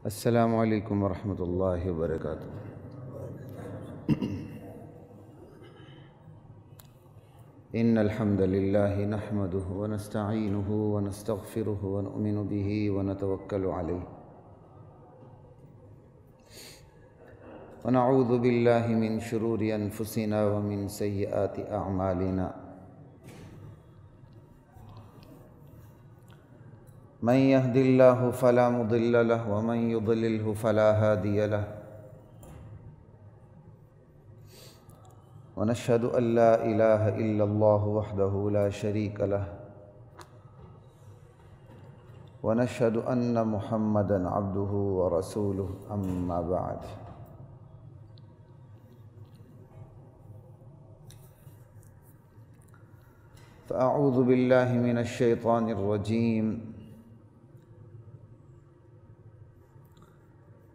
السلام علیکم ورحمۃ اللہ وبرکاتہ۔ ان الحمد للہ نحمده ونستعینه ونستغفره ونؤمن به ونتوکل علیہ ونعوذ باللہ من شرور انفسنا ومن سیئات اعمالنا، من يهد الله فلا مضل له ومن يضلله فلا هادي له، ونشهد أن لا إله إلا الله وحده لا شريك له، ونشهد أن محمدًا عبده ورسوله، أما بعد فأعوذ بالله من الشيطان الرجيم،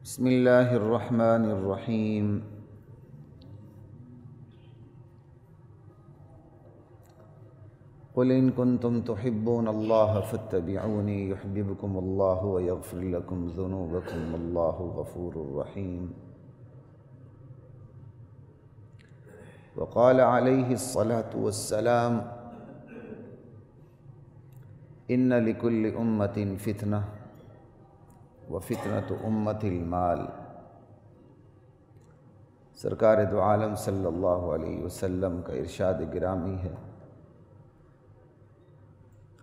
بسم اللہ الرحمن الرحیم۔ قل ان کنتم تحبون اللہ فاتبعونی یحببکم اللہ ویغفر لکم ذنوبکم واللہ غفور رحیم۔ وقال علیہ الصلاة والسلام، ان لکل امۃ فتنہ وفتنۃ امت المال۔ سرکار دو عالم صلی اللہ علیہ وسلم کا ارشاد گرامی ہے،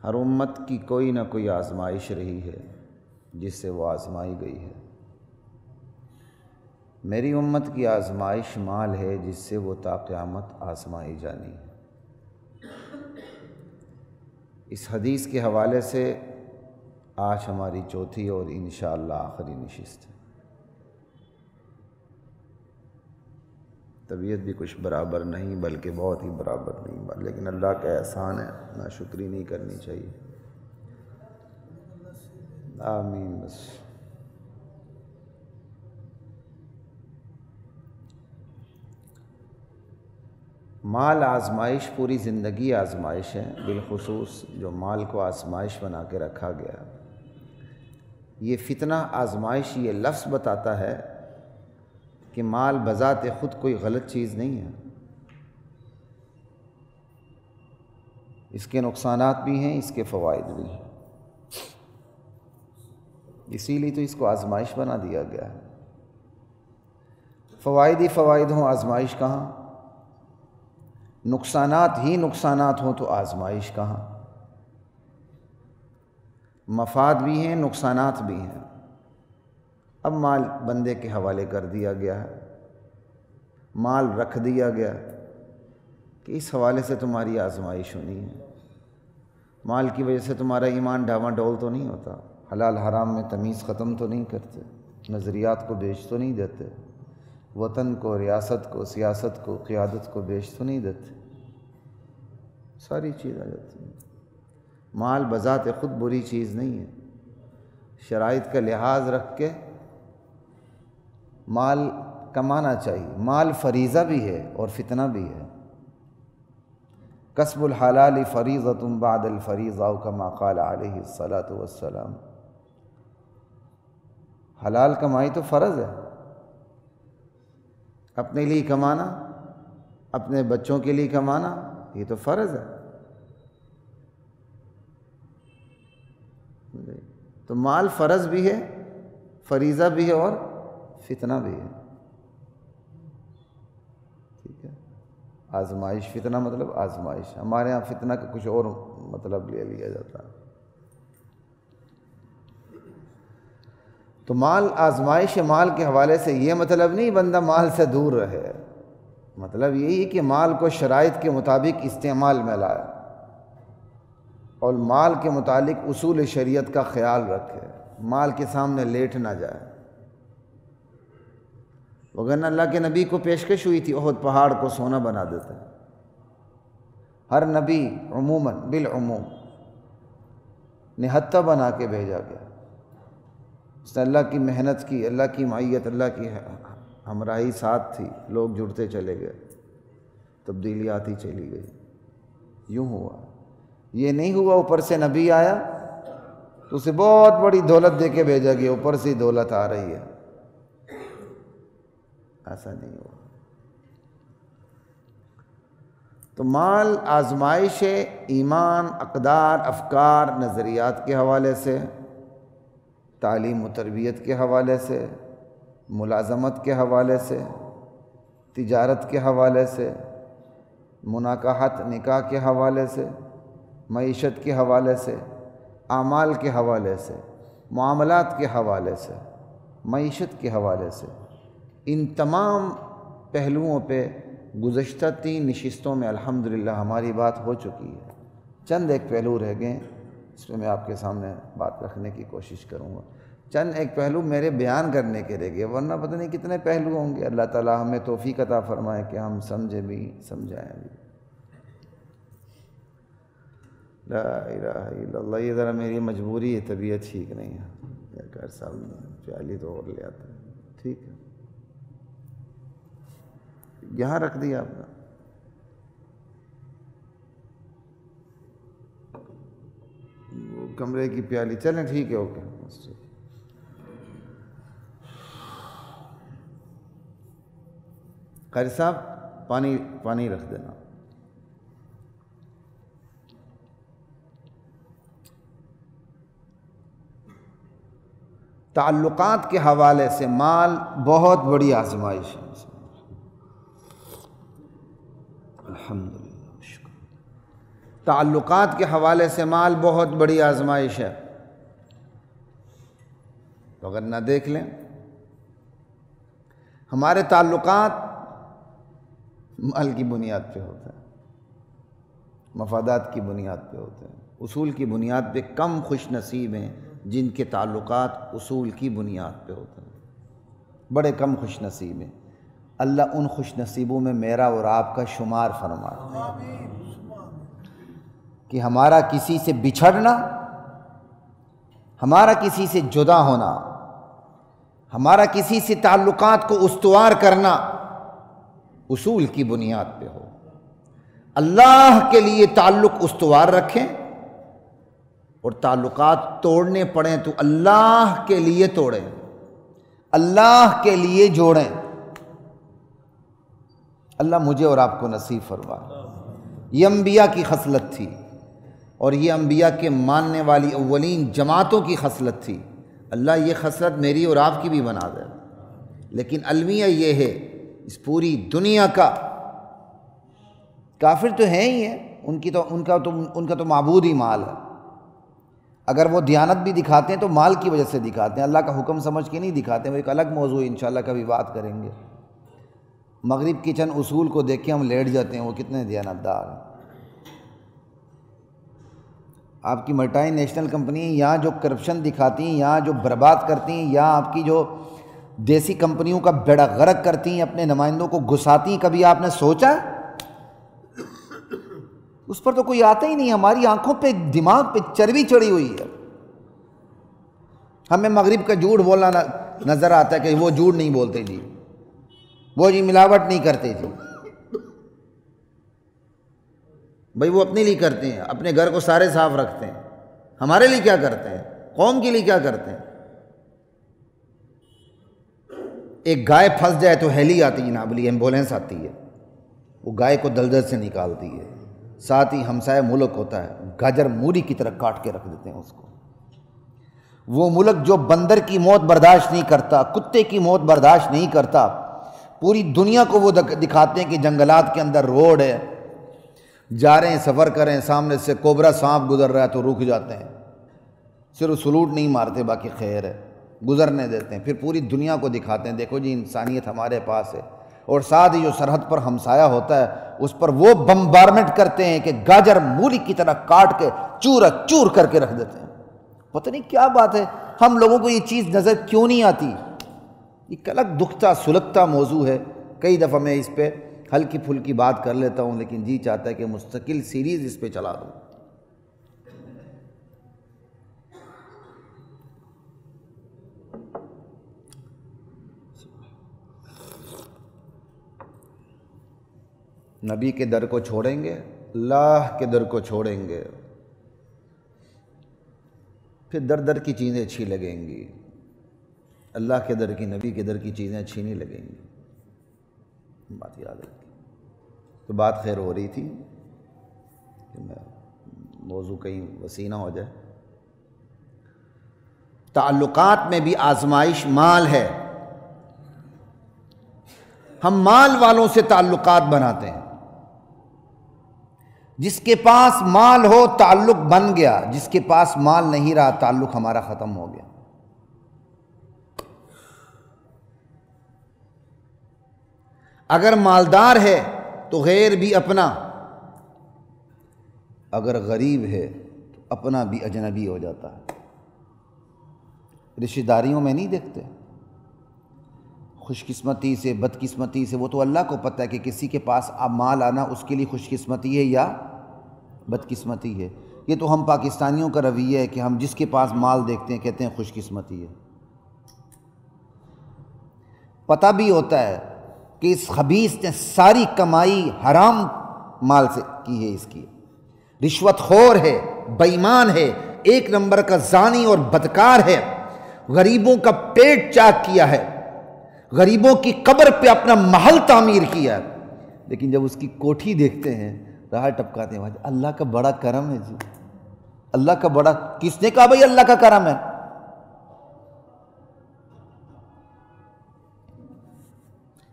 ہر امت کی کوئی نہ کوئی آزمائش رہی ہے جس سے وہ آزمائی گئی ہے۔ میری امت کی آزمائش مال ہے جس سے وہ تا قیامت آزمائی جانی ہے۔ اس حدیث کے حوالے سے آج ہماری چوتھی اور انشاءاللہ آخری نشست ہے۔ طبیعت بھی کچھ برابر نہیں بلکہ بہت ہی برابر نہیں، لیکن اللہ کا احسان ہے، ناشکری نہیں کرنی چاہیے۔ آمین۔ بس مال آزمائش پوری زندگی آزمائش ہے، بالخصوص جو مال کو آزمائش بنا کے رکھا گیا۔ یہ فتنہ آزمائش یہ لفظ بتاتا ہے کہ مال بذات خود کوئی غلط چیز نہیں ہے، اس کے نقصانات بھی ہیں، اس کے فوائد بھی ہیں، اسی لیے تو اس کو آزمائش بنا دیا گیا ہے۔ فوائد ہی فوائد ہوں، آزمائش کہاں؟ نقصانات ہی نقصانات ہوں تو آزمائش کہاں؟ مفاد بھی ہیں، نقصانات بھی ہیں۔ اب مال بندے کے حوالے کر دیا گیا ہے، مال رکھ دیا گیا کہ اس حوالے سے تمہاری آزمائش ہونی ہے۔ مال کی وجہ سے تمہارا ایمان ڈاواں ڈول تو نہیں ہوتا، حلال حرام میں تمیز ختم تو نہیں کرتے، نظریات کو بیچ تو نہیں دیتے، وطن کو، ریاست کو، سیاست کو، قیادت کو بیچ تو نہیں دیتے، ساری چیز آ جاتی ہیں۔ مال بذات خود بری چیز نہیں ہے، شرائط کا لحاظ رکھ کے مال کمانا چاہیے۔ مال فریضہ بھی ہے اور فتنہ بھی ہے۔ کسب الحلال فریضۃ بعد الفریضہ کما قال علیہ الصلاۃ والسلام۔ حلال کمائی تو فرض ہے، اپنے لیے کمانا، اپنے بچوں کے لیے کمانا، یہ تو فرض ہے۔ تو مال فرض بھی ہے، فریضہ بھی ہے اور فتنہ بھی ہے۔ ٹھیک ہے، آزمائش، فتنہ مطلب آزمائش، ہمارے ہاں فتنہ کا کچھ اور مطلب لے لیا جاتا ہے۔ تو مال آزمائش، مال کے حوالے سے یہ مطلب نہیں بندہ مال سے دور رہے، مطلب یہی کہ مال کو شرائط کے مطابق استعمال میں لائے اور مال کے متعلق اصول شریعت کا خیال رکھے، مال کے سامنے لیٹ نہ جائے۔ وگرنہ اللہ کے نبی کو پیشکش ہوئی تھی احد پہاڑ کو سونا بنا دیتے، ہر نبی عموماً بالعموم نہتہ بنا کے بھیجا گیا، اس نے اللہ کی محنت کی، اللہ کی معیت، اللہ کی ہمراہی ساتھ تھی، لوگ جڑتے چلے گئے، تبدیلی آتی چلی گئی، یوں ہوا۔ یہ نہیں ہوا اوپر سے نبی آیا تو اسے بہت بڑی دولت دے کے بھیجا گیا، اوپر سے دولت آ رہی ہے، ایسا نہیں ہوا۔ تو مال آزمائش ایمان، اقدار، افکار، نظریات کے حوالے سے، تعلیم و تربیت کے حوالے سے، ملازمت کے حوالے سے، تجارت کے حوالے سے، مناکحت نکاح کے حوالے سے، معیشت کے حوالے سے، اعمال کے حوالے سے، معاملات کے حوالے سے، معیشت کے حوالے سے، ان تمام پہلوؤں پہ گزشتہ 3 نشستوں میں الحمدللہ ہماری بات ہو چکی ہے۔ چند ایک پہلو رہ گئے، اس پہ میں آپ کے سامنے بات رکھنے کی کوشش کروں گا۔ چند ایک پہلو میرے بیان کرنے کے رہ گئے، ورنہ پتہ نہیں کتنے پہلو ہوں گے۔ اللہ تعالی ہمیں توفیق عطا فرمائے کہ ہم سمجھیں بھی سمجھائیں بھی۔ لا الہ الا اللہ۔ یہ ذرا میری مجبوری ہے، طبیعت ٹھیک نہیں ہے، کر صاحب پیالی تو اور لے آتا ہے، ٹھیک ہے، یہاں رکھ دیا آپ نے۔ وہ کمرے کی پیالی، چلیں ٹھیک ہے، اوکے۔ قاری صاحب پانی رکھ دینا۔ تعلقات کے حوالے سے مال بہت بڑی آزمائش ہے۔ الحمدللہ، شکر۔ تعلقات کے حوالے سے مال بہت بڑی آزمائش ہے۔ تو اگر نہ دیکھ لیں، ہمارے تعلقات مال کی بنیاد پہ ہوتے ہیں، مفادات کی بنیاد پہ ہوتے ہیں، اصول کی بنیاد پہ کم خوش نصیب ہیں جن کے تعلقات اصول کی بنیاد پہ ہوتے ہیں، بڑے کم خوش نصیب ہیں۔ اللہ ان خوش نصیبوں میں میرا اور آپ کا شمار فرمائے کہ ہمارا کسی سے بچھڑنا، ہمارا کسی سے جدا ہونا، ہمارا کسی سے تعلقات کو استوار کرنا اصول کی بنیاد پہ ہو۔ اللہ کے لیے تعلق استوار رکھیں، اور تعلقات توڑنے پڑیں تو اللہ کے لیے توڑیں، اللہ کے لیے جوڑیں۔ اللہ مجھے اور آپ کو نصیب فرمائے۔ یہ انبیاء کی خصلت تھی، اور یہ انبیاء کے ماننے والی اولین جماعتوں کی خصلت تھی۔ اللہ یہ خصلت میری اور آپ کی بھی بنا دے۔ لیکن المیہ یہ ہے، اس پوری دنیا کا کافر تو ہے ہی ہے، ان کا تو معبود ہی مال ہے۔ اگر وہ دیانت بھی دکھاتے ہیں تو مال کی وجہ سے دکھاتے ہیں، اللہ کا حکم سمجھ کے نہیں دکھاتے ہیں۔ وہ ایک الگ موضوع ہے، انشاءاللہ کبھی بات کریں گے۔ مغرب کی چند اصول کو دیکھ کے ہم لیٹ جاتے ہیں، وہ کتنے دیانتدار ہیں۔ آپ کی ملٹائی نیشنل کمپنی یہاں جو کرپشن دکھاتی ہیں، یہاں جو برباد کرتی ہیں، یہاں آپ کی جو دیسی کمپنیوں کا بیڑا غرق کرتی ہیں، اپنے نمائندوں کو گھساتی ہیں، کبھی آپ نے سوچا؟ اس پر تو کوئی آتا ہی نہیں۔ ہماری آنکھوں پہ، دماغ پہ چربی چڑھی ہوئی ہے۔ ہمیں مغرب کا جھوٹ بولنا نظر آتا ہے کہ وہ جھوٹ نہیں بولتے جی، وہ جی ملاوٹ نہیں کرتے جی۔ بھئی وہ اپنے لیے کرتے ہیں، اپنے گھر کو سارے صاف رکھتے ہیں، ہمارے لیے کیا کرتے ہیں؟ قوم کے لیے کیا کرتے ہیں؟ ایک گائے پھنس جائے تو ہیلی آتی ہے، جناب علی، ایمبولینس آتی ہے، وہ گائے کو دلدل سے نکالتی ہے۔ ساتھ ہی ہمسائے ملک ہوتا ہے، گاجر مولی کی طرح کاٹ کے رکھ دیتے ہیں اس کو۔ وہ ملک جو بندر کی موت برداشت نہیں کرتا، کتے کی موت برداشت نہیں کرتا، پوری دنیا کو وہ دکھاتے ہیں کہ جنگلات کے اندر روڈ ہے، جا رہے ہیں، سفر کریں، سامنے سے کوبرا سانپ گزر رہا ہے تو رک جاتے ہیں، صرف سلوٹ نہیں مارتے، باقی خیر ہے، گزرنے دیتے ہیں۔ پھر پوری دنیا کو دکھاتے ہیں، دیکھو جی انسانیت ہمارے پاس ہے۔ اور ساتھ ہی جو سرحد پر ہمسایہ ہوتا ہے اس پر وہ بمبارمنٹ کرتے ہیں کہ گاجر مولی کی طرح کاٹ کے چورا چور کر کے رکھ دیتے ہیں۔ پتہ نہیں کیا بات ہے، ہم لوگوں کو یہ چیز نظر کیوں نہیں آتی؟ ایک الگ دکھتا سلگتا موضوع ہے، کئی دفعہ میں اس پہ ہلکی پھلکی بات کر لیتا ہوں، لیکن جی چاہتا ہے کہ مستقل سیریز اس پہ چلا دوں۔ نبی کے در کو چھوڑیں گے، اللہ کے در کو چھوڑیں گے، پھر در در کی چیزیں اچھی لگیں گی، اللہ کے در کی، نبی کے در کی چیزیں اچھی نہیں لگیں گی۔ بات یاد رکھیں۔ تو بات خیر ہو رہی تھی کہ میں موضوع کہیں وسیع نہ ہو جائے۔ تعلقات میں بھی آزمائش مال ہے۔ ہم مال والوں سے تعلقات بناتے ہیں، جس کے پاس مال ہو تعلق بن گیا، جس کے پاس مال نہیں رہا تعلق ہمارا ختم ہو گیا۔ اگر مالدار ہے تو غیر بھی اپنا، اگر غریب ہے تو اپنا بھی اجنبی ہو جاتا ہے۔ رشتہ داریوں میں نہیں دیکھتے، خوش قسمتی سے بد قسمتی سے، وہ تو اللہ کو پتہ ہے کہ کسی کے پاس اب مال آنا اس کے لیے خوش قسمتی ہے یا بد قسمتی ہے۔ یہ تو ہم پاکستانیوں کا رویہ ہے کہ ہم جس کے پاس مال دیکھتے ہیں کہتے ہیں خوش قسمتی ہے۔ پتہ بھی ہوتا ہے کہ اس خبیث نے ساری کمائی حرام مال سے کی ہے، اس کی رشوت خور ہے، بے ایمان ہے، ایک نمبر کا زانی اور بدکار ہے، غریبوں کا پیٹ چاک کیا ہے، غریبوں کی قبر پہ اپنا محل تعمیر کیا ہے، لیکن جب اس کی کوٹھی دیکھتے ہیں راہ ٹپکاتے ہیں، اللہ کا بڑا کرم ہے جی، اللہ کا بڑا، کس نے کہا بھائی اللہ کا کرم ہے؟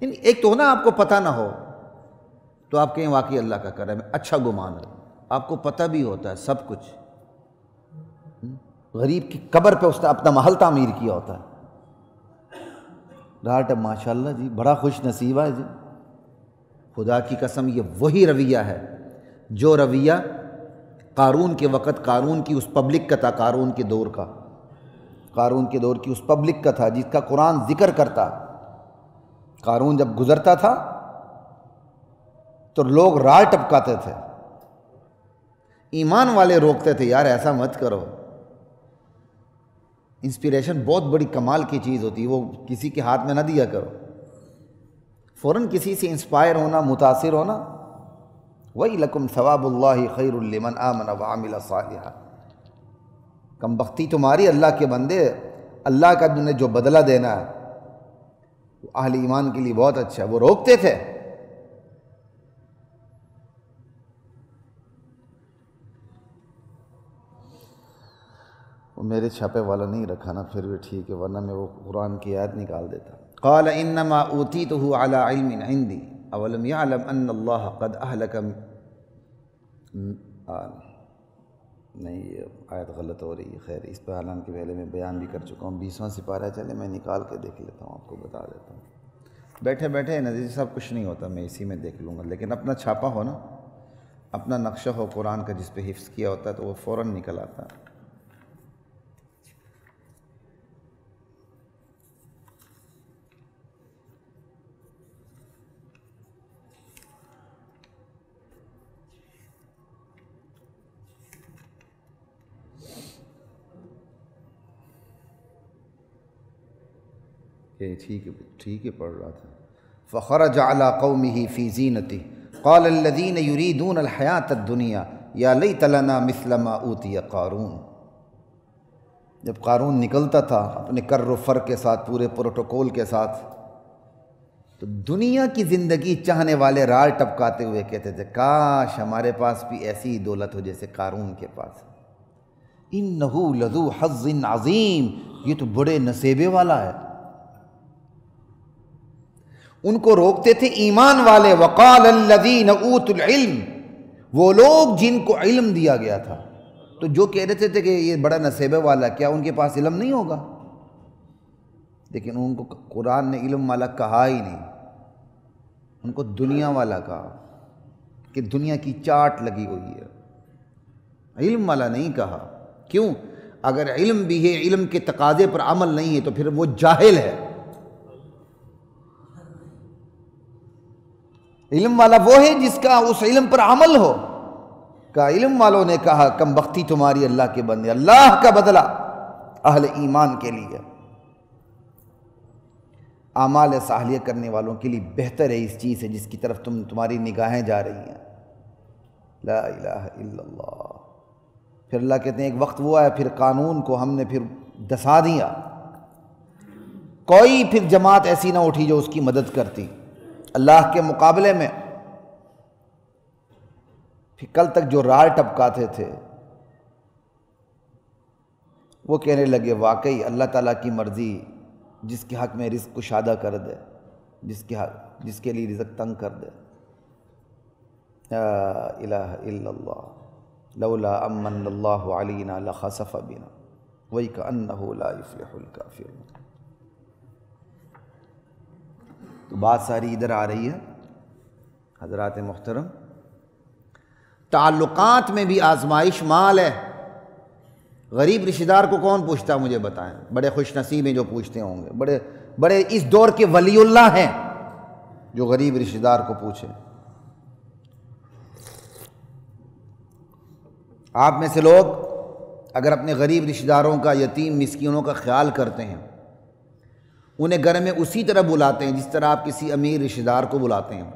ایک تو نا آپ کو پتہ نہ ہو تو آپ کہیں واقعی اللہ کا کرم ہے، اچھا گمان ہے، آپ کو پتہ بھی ہوتا ہے سب کچھ، غریب کی قبر پہ اس نے اپنا محل تعمیر کیا ہوتا ہے، راٹ ماشاءاللہ جی بڑا خوش نصیب ہے جی۔ خدا کی قسم یہ وہی رویہ ہے جو رویہ قارون کے وقت، قارون کی اس پبلک کا تھا، قارون کے دور کا، قارون کے دور کی اس پبلک کا تھا جس کا قرآن ذکر کرتا۔ قارون جب گزرتا تھا تو لوگ رال ٹپکاتے تھے، ایمان والے روکتے تھے یار ایسا مت کرو۔ انسپریشن بہت بڑی کمال کی چیز ہوتی ہے، وہ کسی کے ہاتھ میں نہ دیا کرو، فوراً کسی سے انسپائر ہونا، متاثر ہونا۔ وَيْلَكُمْ ثَوَابُ اللَّهِ خَيْرٌ لِمَنْ آمَنَ وَعَمِلَ صَالِحًا۔ کم بختی تمہاری اللہ کے بندے، اللہ کا تم نے جو بدلہ دینا ہے وہ اہل ایمان کے لیے بہت اچھا ہے۔ وہ روکتے تھے۔ وہ میرے چھاپے والا نہیں رکھا نا، پھر بھی ٹھیک ہے، ورنہ میں وہ قرآن کی آیت نکال دیتا۔ قال انما اوتیتہ علی علم عندی اولم یعلم ان اللہ قد اہلک نہیں، یہ آیت غلط ہو رہی ہے، خیر اس پہ حالانکہ پہلے میں بیان بھی کر چکا ہوں۔ 20واں سپارہ چلے میں نکال کے دیکھ لیتا ہوں، آپ کو بتا دیتا ہوں۔ بیٹھے بیٹھے نظیر صاحب کچھ نہیں ہوتا، میں اسی میں دیکھ لوں گا، لیکن اپنا چھاپا ہو نا، اپنا نقشہ ہو قرآن کا جس پہ حفظ کیا ہوتا ہے تو وہ فوراً نکل آتا ہے۔ ٹھیک ہے پڑھ رہا تھا۔ فخرج علی قومہ فی زینتہ قال الذین یریدون الحیاۃ الدنیا یا لیت لنا مثل ما اوتی قارون۔ جب قارون نکلتا تھا اپنے کر و فر کے ساتھ، پورے پروٹوکول کے ساتھ، تو دنیا کی زندگی چاہنے والے رال ٹپکاتے ہوئے کہتے تھے کاش ہمارے پاس بھی ایسی دولت ہو جیسے قارون کے پاس۔ انہ لذو حظ عظیم، یہ تو بڑے نصیبے والا ہے۔ ان کو روکتے تھے ایمان والے۔ وقال الذین اوتوا العلم، وہ لوگ جن کو علم دیا گیا تھا، تو جو کہہ رہے تھے کہ یہ بڑا نصیبے والا، کیا ان کے پاس علم نہیں ہوگا؟ لیکن ان کو قرآن نے علم والا کہا ہی نہیں، ان کو دنیا والا کہا کہ دنیا کی چاٹ لگی ہوئی ہے، علم والا نہیں کہا۔ کیوں؟ اگر علم بھی ہے، علم کے تقاضے پر عمل نہیں ہے تو پھر وہ جاہل ہے۔ علم والا وہ ہے جس کا اس علم پر عمل ہو۔ کہ علم والوں نے کہا کم بختی تمہاری اللہ کے بندے، اللہ کا بدلہ اہل ایمان کے لیے۔ اعمال صالحہ کرنے والوں کے لیے بہتر ہے اس چیز سے جس کی طرف تمہاری نگاہیں جا رہی ہیں۔ لا الہ الا اللہ۔ پھر اللہ کہتے ہیں ایک وقت وہ آیا پھر قانون کو ہم نے پھر دسا دیا، کوئی پھر جماعت ایسی نہ اٹھی جو اس کی مدد کرتی اللہ کے مقابلے میں۔ پھر کل تک جو رال ٹپکاتے تھے وہ کہنے لگے واقعی اللہ تعالیٰ کی مرضی، جس کے حق میں رزق کشادہ کر دے، جس کے لیے رزق تنگ کر دے۔ لا الہ الا اللہ لولا امن اللہ علینا لخسف بنا وَإِكَأَنَّهُ لَا يُفْلِحُ الْكَافِرُونَ۔ تو بات ساری ادھر آ رہی ہے حضرات محترم، تعلقات میں بھی آزمائش مال ہے۔ غریب رشتہ دار کو کون پوچھتا مجھے بتائیں؟ بڑے خوش نصیب ہیں جو پوچھتے ہوں گے، بڑے اس دور کے ولی اللہ ہیں جو غریب رشتہ دار کو پوچھیں۔ آپ میں سے لوگ اگر اپنے غریب رشتہ داروں کا، یتیم مسکینوں کا خیال کرتے ہیں، انہیں گھر میں اسی طرح بلاتے ہیں جس طرح آپ کسی امیر رشتہ دار کو بلاتے ہیں،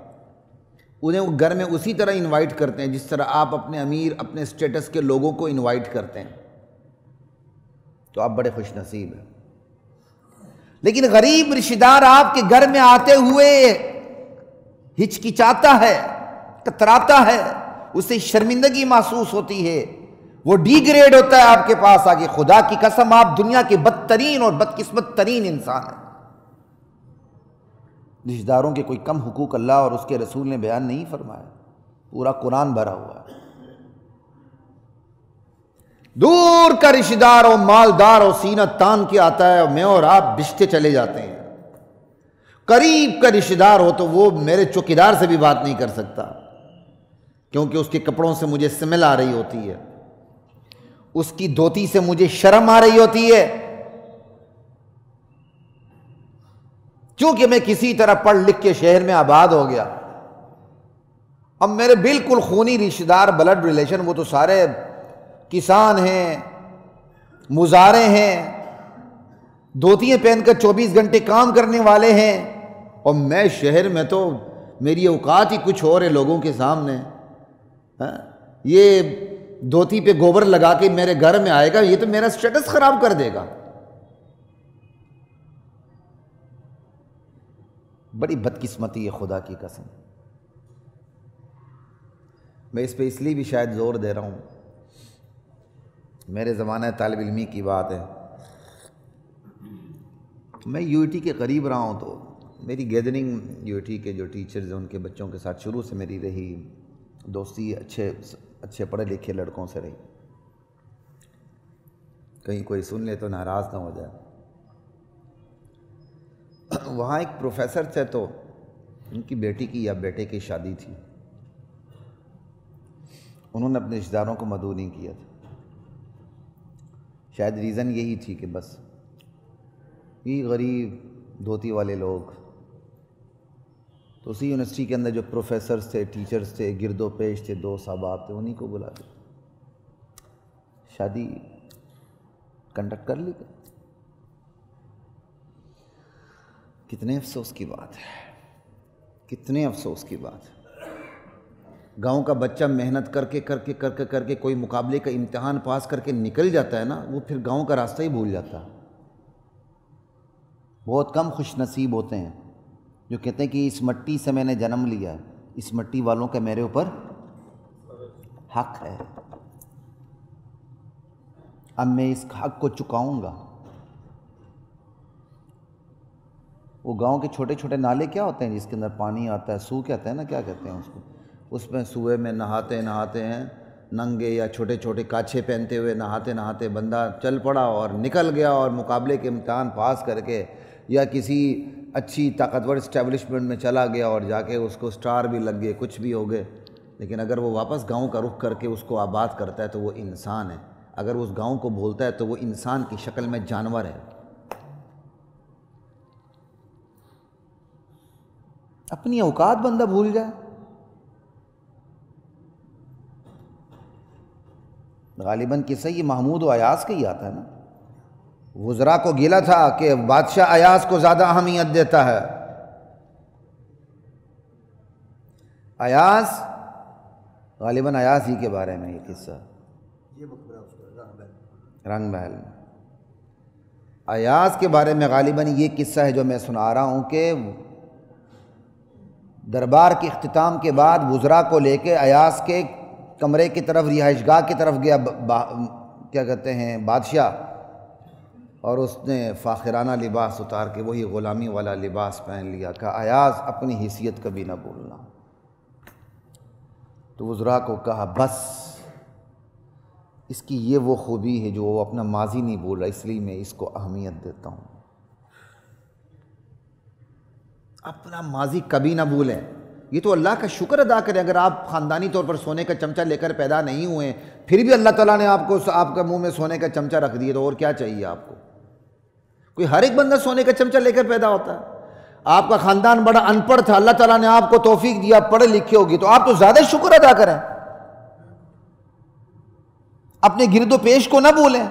انہیں گھر میں اسی طرح انوائٹ کرتے ہیں جس طرح آپ اپنے امیر، اپنے سٹیٹس کے لوگوں کو انوائٹ کرتے ہیں، تو آپ بڑے خوش نصیب ہیں۔ لیکن غریب رشتہ دار آپ کے گھر میں آتے ہوئے ہچکچاتا ہے، کتراتا ہے، اسے شرمندگی محسوس ہوتی ہے، وہ ڈی گریڈ ہوتا ہے آپ کے پاس آگے۔ خدا کی قسم آپ دنیا کے بدترین اور بدقسمت ترین انسان ہیں۔ رشتہ داروں کے کوئی کم حقوق اللہ اور اس کے رسول نے بیان نہیں فرمایا، پورا قرآن بھرا ہوا ہے۔ دور کا رشتہ دار اور مالدار اور سینہ تان کے آتا ہے، میں اور آپ بشتے چلے جاتے ہیں۔ قریب کا رشتہ دار ہو تو وہ میرے چوکیدار سے بھی بات نہیں کر سکتا، کیونکہ اس کے کپڑوں سے مجھے سمیل آ رہی ہوتی ہے، اس کی دھوتی سے مجھے شرم آ رہی ہوتی ہے، چونکہ میں کسی طرح پڑھ لکھ کے شہر میں آباد ہو گیا۔ اب میرے بالکل خونی رشتہ دار، بلڈ ریلیشن، وہ تو سارے کسان ہیں، مزارے ہیں، دھوتیاں پہن کر 24 گھنٹے کام کرنے والے ہیں، اور میں شہر میں تو میری اوقات ہی کچھ اور ہے لوگوں کے سامنے۔ یہ دھوتی پہ گوبر لگا کے میرے گھر میں آئے گا، یہ تو میرا سٹیٹس خراب کر دے گا۔ بڑی بدقسمتی ہے خدا کی قسم۔ میں اس پہ اس لیے بھی شاید زور دے رہا ہوں، میرے زمانہ طالب علمی کی بات ہے، میں یو ای ٹی کے قریب رہا ہوں، تو میری گیدرنگ یو ای ٹی کے جو ٹیچرز ہیں ان کے بچوں کے ساتھ شروع سے میری رہی دوستی، اچھے پڑھے لکھے لڑکوں سے رہی۔ کہیں کوئی سن لے تو ناراض نہ ہو جائے۔ وہاں ایک پروفیسر تھے، تو ان کی بیٹی کی یا بیٹے کی شادی تھی، انہوں نے اپنے رشتہ داروں کو مدعو نہیں کیا تھا۔ شاید ریزن یہی تھی کہ بس یہ غریب دھوتی والے لوگ، تو اسی یونیورسٹی کے اندر جو پروفیسرز تھے، ٹیچرز تھے، گرد و پیش تھے، دوست احباب تھے، انہی کو بلا دیا، شادی کنڈکٹ کر لی گئی۔ کتنے افسوس کی بات ہے، کتنے افسوس کی بات ہے۔ گاؤں کا بچہ محنت کر کے کوئی مقابلے کا امتحان پاس کر کے نکل جاتا ہے نا، وہ پھر گاؤں کا راستہ ہی بھول جاتا ہے۔ بہت کم خوش نصیب ہوتے ہیں جو کہتے ہیں کہ اس مٹی سے میں نے جنم لیا، اس مٹی والوں کا میرے اوپر حق ہے، اب میں اس حق کو چکاؤں گا۔ وہ گاؤں کے چھوٹے چھوٹے نالے کیا ہوتے ہیں جس کے اندر پانی آتا ہے، سو کہتے ہیں نا، کیا کہتے ہیں اس کو، اس میں سوئے میں نہاتے ہیں ننگے یا چھوٹے چھوٹے کاچھے پہنتے ہوئے نہاتے بندہ چل پڑا اور نکل گیا، اور مقابلے کے امتحان پاس کر کے یا کسی اچھی طاقتور اسٹیبلشمنٹ میں چلا گیا اور جا کے اس کو سٹار بھی لگ گئے، کچھ بھی ہو گئے، لیکن اگر وہ واپس گاؤں کا رخ کر کے اس کو آباد کرتا ہے تو وہ انسان ہے، اگر اس گاؤں کو بھولتا ہے تو وہ انسان کی شکل میں جانور ہے۔ اپنی اوقات بندہ بھول جائے۔ غالباً قصہ یہ محمود و ایاز کا ہی آتا ہے نا، وزراء کو گیلا تھا کہ بادشاہ ایاز کو زیادہ اہمیت دیتا ہے۔ ایاز، غالباً ایاز ہی کے بارے میں یہ قصہ، رنگ محل میں۔ ایاز کے بارے میں غالباً یہ قصہ ہے جو میں سنا رہا ہوں کہ دربار کے اختتام کے بعد وزراء کو لے کے ایاز کے کمرے کی طرف، رہائش گاہ کی طرف گیا کیا کہتے ہیں بادشاہ، اور اس نے فاخرانہ لباس اتار کے وہی غلامی والا لباس پہن لیا، کہا ایاز اپنی حیثیت کبھی نہ بھولنا۔ تو وزراء کو کہا بس، اس کی یہ وہ خوبی ہے جو وہ اپنا ماضی نہیں بھول رہا، اس لیے میں اس کو اہمیت دیتا ہوں۔ اپنا ماضی کبھی نہ بھولیں، یہ تو اللہ کا شکر ادا کریں۔ اگر آپ خاندانی طور پر سونے کا چمچہ لے کر پیدا نہیں ہوئے، پھر بھی اللہ تعالیٰ نے آپ کا منہ میں سونے کا چمچہ رکھ دیا، تو اور کیا چاہیے آپ کو؟ کوئی ہر ایک بندہ سونے کا چمچہ لے کر پیدا ہوتا ہے۔ آپ کا خاندان بڑا ان پڑھ تھا، اللہ تعالیٰ نے آپ کو توفیق دیا، پڑھے لکھے ہوگی، تو آپ تو زیادہ شکر ادا کریں، اپنے گرد و پیش کو نہ بھولیں۔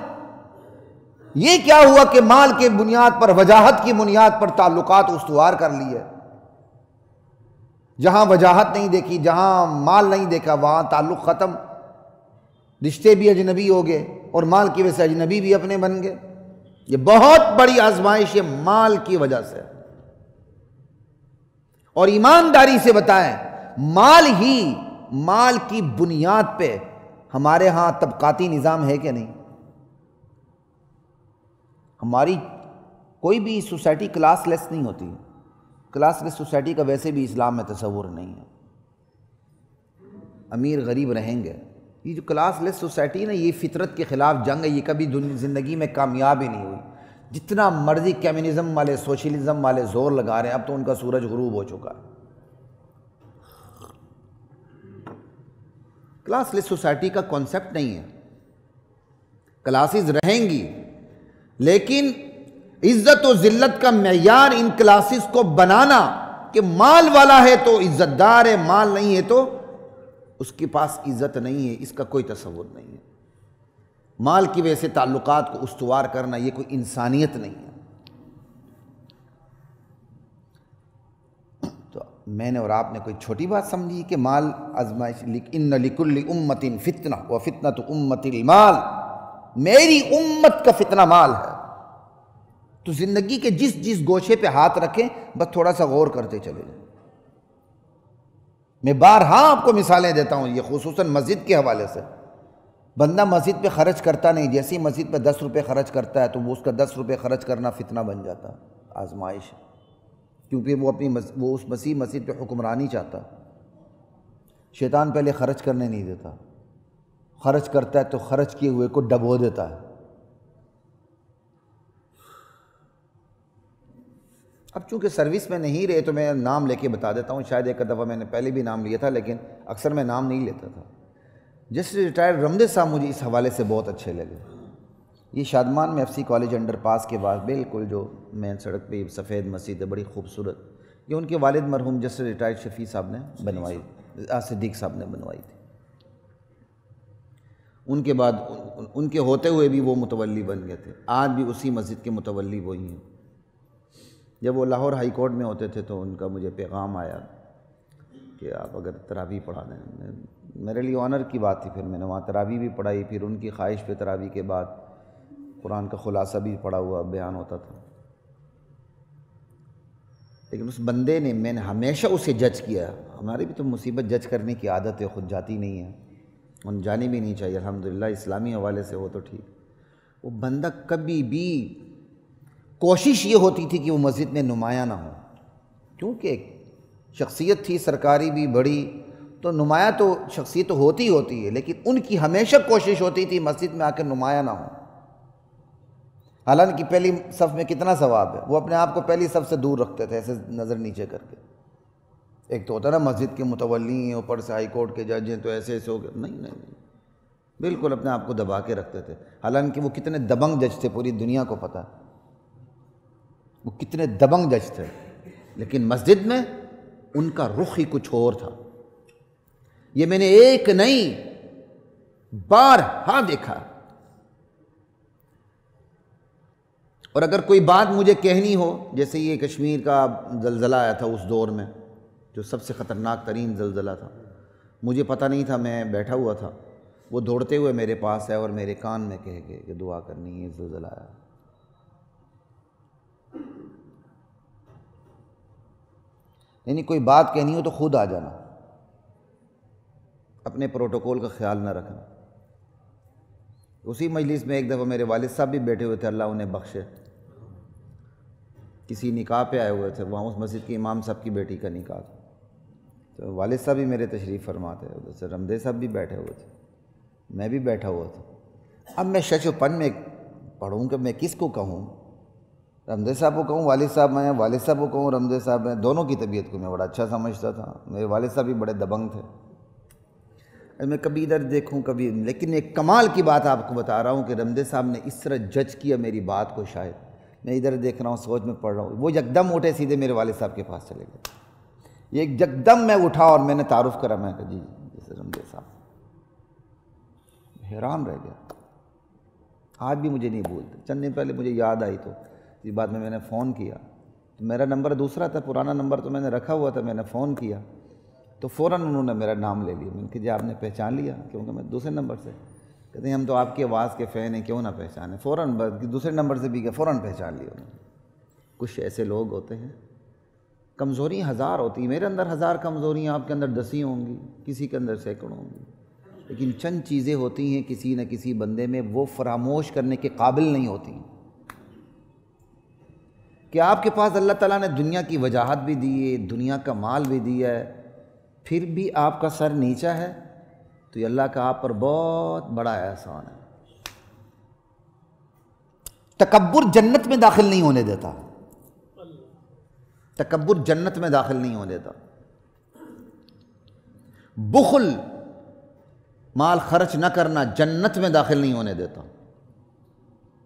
یہ کیا ہوا کہ مال کے بنیاد پر، وجاہت کی بنیاد پر تعلقات استوار کر لیے؟ جہاں وجاہت نہیں دیکھی، جہاں مال نہیں دیکھا، وہاں تعلق ختم، رشتے بھی اجنبی ہو گئے، اور مال کی وجہ سے اجنبی بھی اپنے بن گئے۔ یہ بہت بڑی آزمائش ہے مال کی وجہ سے۔ اور ایمانداری سے بتائیں، مال کی بنیاد پہ ہمارے ہاں طبقاتی نظام ہے کہ نہیں؟ ہماری کوئی بھی سوسائٹی کلاس لیس نہیں ہوتی، کلاس لیس سوسائٹی کا ویسے بھی اسلام میں تصور نہیں ہے۔ امیر غریب رہیں گے، یہ جو کلاس لیس سوسائٹی نا، یہ فطرت کے خلاف جنگ ہے، یہ کبھی زندگی میں کامیاب ہی نہیں ہوئی۔ جتنا مرضی کمیونزم والے، سوشلزم والے زور لگا رہے ہیں، اب تو ان کا سورج غروب ہو چکا ہے۔ کلاس لیس سوسائٹی کا کانسیپٹ نہیں ہے، کلاسز رہیں گی، لیکن عزت و ذلت کا معیار ان کلاسز کو بنانا کہ مال والا ہے تو عزت دار ہے، مال نہیں ہے تو اس کے پاس عزت نہیں ہے، اس کا کوئی تصور نہیں ہے۔ مال کی وجہ سے تعلقات کو استوار کرنا، یہ کوئی انسانیت نہیں ہے۔ تو میں نے اور آپ نے کوئی چھوٹی بات سمجھی کہ مال آزمائش؟ ان لکل امت فتنہ وفتنۃ امتی المال، میری امت کا فتنہ مال ہے۔ تو زندگی کے جس گوشے پہ ہاتھ رکھیں، بس تھوڑا سا غور کرتے چلے جائیں۔ میں بارہا آپ کو مثالیں دیتا ہوں، یہ خصوصاً مسجد کے حوالے سے۔ بندہ مسجد پہ خرچ کرتا نہیں، جیسی مسجد پہ 10 روپے خرچ کرتا ہے تو وہ اس کا 10 روپے خرچ کرنا فتنہ بن جاتا ہے، آزمائش ہے، کیونکہ وہ اس مسجد پہ حکمرانی چاہتا۔ شیطان پہلے خرچ کرنے نہیں دیتا، خرچ کرتا ہے تو خرچ کیے ہوئے کو ڈبو دیتا ہے۔ اب چونکہ سروس میں نہیں رہے تو میں نام لے کے بتا دیتا ہوں، شاید ایک دفعہ میں نے پہلے بھی نام لیا تھا، لیکن اکثر میں نام نہیں لیتا تھا۔ جسٹس ریٹائرڈ رمدے صاحب مجھے اس حوالے سے بہت اچھے لگے۔ یہ شادمان میں FC کالج انڈر پاس کے بعد بالکل جو مین سڑک پہ سفید مسجد ہے، بڑی خوبصورت، یہ ان کے والد مرحوم جسٹس ریٹائرڈ شفیع صاحب نے بنوائی، صدیق صاحب نے بنوائی تھی۔ ان کے بعد ان کے ہوتے ہوئے بھی وہ متولی بن گئے تھے، آج بھی اسی مسجد کے متولی وہی ہیں۔ جب وہ لاہور ہائی کورٹ میں ہوتے تھے تو ان کا مجھے پیغام آیا کہ آپ اگر تراویح پڑھا دیں، میرے لیے آنر کی بات تھی۔ پھر میں نے وہاں تراویح بھی پڑھائی، پھر ان کی خواہش پہ تراویح کے بعد قرآن کا خلاصہ بھی پڑھا ہوا بیان ہوتا تھا۔ لیکن اس بندے نے، میں نے ہمیشہ اسے جج کیا۔ ہماری بھی تو مصیبت جج کرنے کی عادت ہے، خود جاتی نہیں ہے، ان جانی بھی نہیں چاہیے، الحمدللہ اسلامی حوالے سے ہو تو ٹھیک۔ وہ بندہ کبھی بھی کوشش یہ ہوتی تھی کہ وہ مسجد میں نمایاں نہ ہو، کیونکہ شخصیت تھی سرکاری بھی بڑی، تو نمایاں تو شخصیت تو ہوتی ہے، لیکن ان کی ہمیشہ کوشش ہوتی تھی مسجد میں آ کر نمایاں نہ ہو۔ حالانکہ پہلی صف میں کتنا ثواب ہے، وہ اپنے آپ کو پہلی صف سے دور رکھتے تھے، ایسے نظر نیچے کر کے۔ ایک تو ہوتا نا مسجد کے متولی ہیں، اوپر سے ہائی کورٹ کے جج ہیں، تو ایسے ہو گئے، نہیں، بالکل اپنے آپ کو دبا کے رکھتے تھے۔ حالانکہ وہ کتنے دبنگ جج تھے، پوری دنیا کو پتہ ہے وہ کتنے دبنگ جج تھے، لیکن مسجد میں ان کا رخ ہی کچھ اور تھا۔ یہ میں نے ایک نہیں بارہا دیکھا۔ اور اگر کوئی بات مجھے کہنی ہو، جیسے یہ کشمیر کا زلزلہ آیا تھا اس دور میں، جو سب سے خطرناک ترین زلزلہ تھا، مجھے پتہ نہیں تھا، میں بیٹھا ہوا تھا، وہ دوڑتے ہوئے میرے پاس ہے اور میرے کان میں کہے گے کہ دعا کرنی ہے، زلزلہ آیا۔ یعنی کوئی بات کہنی ہو تو خود آ جانا، اپنے پروٹوکول کا خیال نہ رکھنا۔ اسی مجلس میں ایک دفعہ میرے والد صاحب بھی بیٹھے ہوئے تھے، اللہ انہیں بخشے، کسی نکاح پہ آئے ہوئے تھے، وہاں اس مسجد کے امام صاحب کی بیٹی کا نکاح تھا، تو والد صاحب بھی میرے تشریف فرما تھے، ادھر سے رمدے صاحب بھی بیٹھے ہوئے تھے، میں بھی بیٹھا ہوا تھا۔ اب میں شش و پن میں پڑھوں کہ میں کس کو کہوں، رمدے صاحب کو کہوں والد صاحب میں، والد صاحب کو کہوں رمدے صاحب میں، دونوں کی طبیعت کو میں بڑا اچھا سمجھتا تھا، میرے والد صاحب بھی بڑے دبنگ تھے۔ میں کبھی ادھر دیکھوں کبھی، لیکن ایک کمال کی بات آپ کو بتا رہا ہوں کہ رمدے صاحب نے اس طرح جج کیا میری بات کو، شاید میں ادھر دیکھ رہا ہوں سوچ میں پڑھ رہا ہوں، وہ یکدم اٹھے سیدھے میرے والد صاحب کے پاس چلے گئے، یہ یکدم میں اٹھا اور میں نے تعارف کرا، میں کہا جی جیسے رمدے صاحب، حیران رہ گیا، آج بھی مجھے نہیں بھولتے۔ چند دن پہلے مجھے یاد آئی تو اس بات میں نے فون کیا، میرا نمبر دوسرا تھا، پرانا نمبر تو میں نے رکھا ہوا تھا، میں نے فون کیا تو فوراً انہوں نے میرا نام لے لیا، میں نے کہا جی آپ نے پہچان لیا، کیونکہ میں دوسرے نمبر سے، کہتے ہیں ہم تو آپ کی آواز کے فین ہیں، کیوں نہ پہچانے، فوراً دوسرے نمبر سے بھی کیا، فوراً پہچان لیا انہوں نے۔ کچھ ایسے لوگ ہوتے ہیں، کمزوری ہزار ہوتی ہیں، میرے اندر ہزار کمزوریاں، آپ کے اندر 10 ہوں گی، کسی کے اندر سینکڑوں ہوں گی، لیکن چند چیزیں ہوتی ہیں کسی نہ کسی بندے میں، وہ فراموش کرنے کے قابل نہیں ہوتی کہ آپ کے پاس اللہ تعالیٰ نے دنیا کی وجاہت بھی دی ہے، دنیا کا مال بھی دیا ہے، پھر بھی آپ کا سر نیچا ہے، تو یہ اللہ کا آپ پر بہت بڑا احسان ہے۔ تکبر جنت میں داخل نہیں ہونے دیتا، تکبر جنت میں داخل نہیں ہونے دیتا، بخل، مال خرچ نہ کرنا جنت میں داخل نہیں ہونے دیتا۔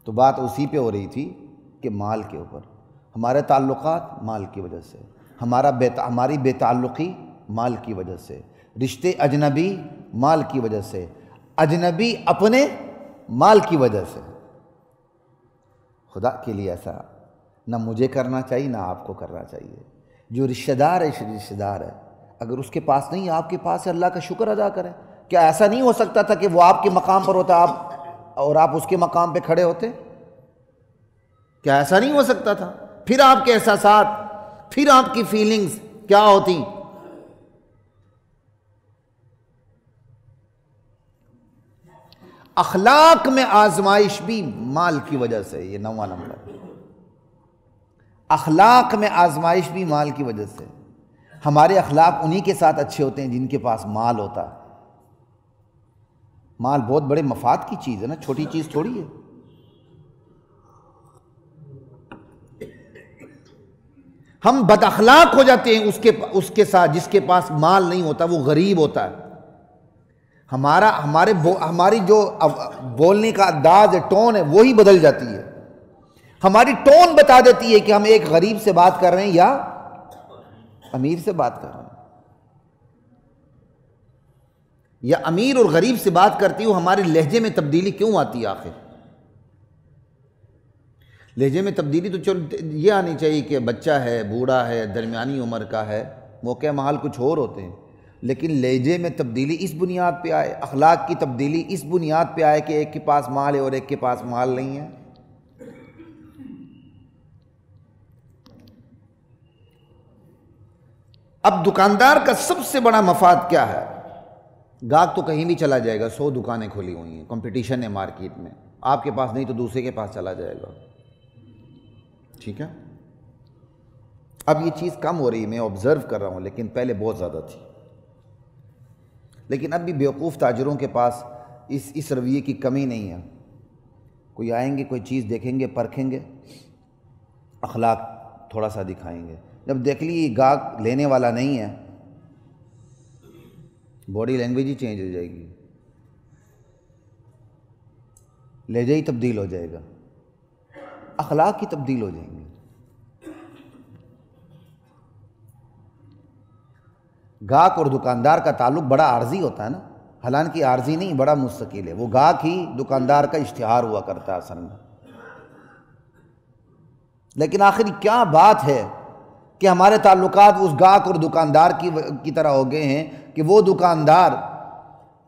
تو بات اسی پہ ہو رہی تھی کہ مال کے اوپر ہمارے تعلقات مال کی وجہ سے، ہماری بے تعلقی مال کی وجہ سے، رشتے اجنبی مال کی وجہ سے، اجنبی اپنے مال کی وجہ سے۔ خدا کے لیے ایسا نہ مجھے کرنا چاہیے نہ آپ کو کرنا چاہیے۔ جو رشتہ دار ہے رشتہ دار ہے، اگر اس کے پاس نہیں ہے، آپ کے پاس ہے، اللہ کا شکر ادا کریں۔ کیا ایسا نہیں ہو سکتا تھا کہ وہ آپ کے مقام پر ہوتا آپ اس کے مقام پہ کھڑے ہوتے؟ کیا ایسا نہیں ہو سکتا تھا؟ پھر آپ کے احساسات، پھر آپ کی فیلنگز کیا ہوتی؟ اخلاق میں آزمائش بھی مال کی وجہ سے، یہ 9واں نمبر، اخلاق میں آزمائش بھی مال کی وجہ سے۔ ہمارے اخلاق انہی کے ساتھ اچھے ہوتے ہیں جن کے پاس مال ہوتا ہے۔ مال بہت بڑے مفاد کی چیز ہے نا، چھوٹی چیز تھوڑی ہے۔ ہم بد اخلاق ہو جاتے ہیں اس کے ساتھ جس کے پاس مال نہیں ہوتا، وہ غریب ہوتا ہے۔ ہماری جو بولنے کا انداز ہے، ٹون ہے، وہی بدل جاتی ہے۔ ہماری ٹون بتا دیتی ہے کہ ہم ایک غریب سے بات کر رہے ہیں یا امیر سے بات کر رہے ہیں، یا امیر اور غریب سے بات کرتی ہوں، ہمارے لہجے میں تبدیلی کیوں آتی ہے؟ آخر لہجے میں تبدیلی تو چلو یہ آنی چاہیے کہ بچہ ہے، بوڑھا ہے، درمیانی عمر کا ہے، موقع محال کچھ اور ہوتے ہیں، لیکن لہجے میں تبدیلی اس بنیاد پہ آئے، اخلاق کی تبدیلی اس بنیاد پہ آئے کہ ایک کے پاس مال ہے اور ایک کے پاس مال نہیں ہے۔ اب دکاندار کا سب سے بڑا مفاد کیا ہے؟ گاہک تو کہیں بھی چلا جائے گا، 100 دکانیں کھلی ہوئی ہیں، کمپٹیشن ہے مارکیٹ میں، آپ کے پاس نہیں تو دوسرے کے پاس چلا جائے گا، ٹھیک ہے؟ اب یہ چیز کم ہو رہی ہے، میں آبزرو کر رہا ہوں، لیکن پہلے بہت زیادہ تھی۔ لیکن اب بھی بیوقوف تاجروں کے پاس اس رویے کی کمی نہیں ہے، کوئی آئیں گے، کوئی چیز دیکھیں گے، پرکھیں گے، اخلاق تھوڑا سا دکھائیں گے، جب دیکھ لی گاہک لینے والا نہیں ہے، باڈی لینگویج ہی چینج ہو جائے گی، لہجہ ہی تبدیل ہو جائے گا، اخلاق کی تبدیل ہو جائیں گے۔ گاہک اور دکاندار کا تعلق بڑا عارضی ہوتا ہے نا، حالانکہ عارضی نہیں، بڑا مستقل ہے، وہ گاہک ہی دکاندار کا اشتہار ہوا کرتا ہے اصل میں۔ لیکن آخر کیا بات ہے کہ ہمارے تعلقات اس گاہک اور دکاندار کی طرح ہو گئے ہیں کہ وہ دکاندار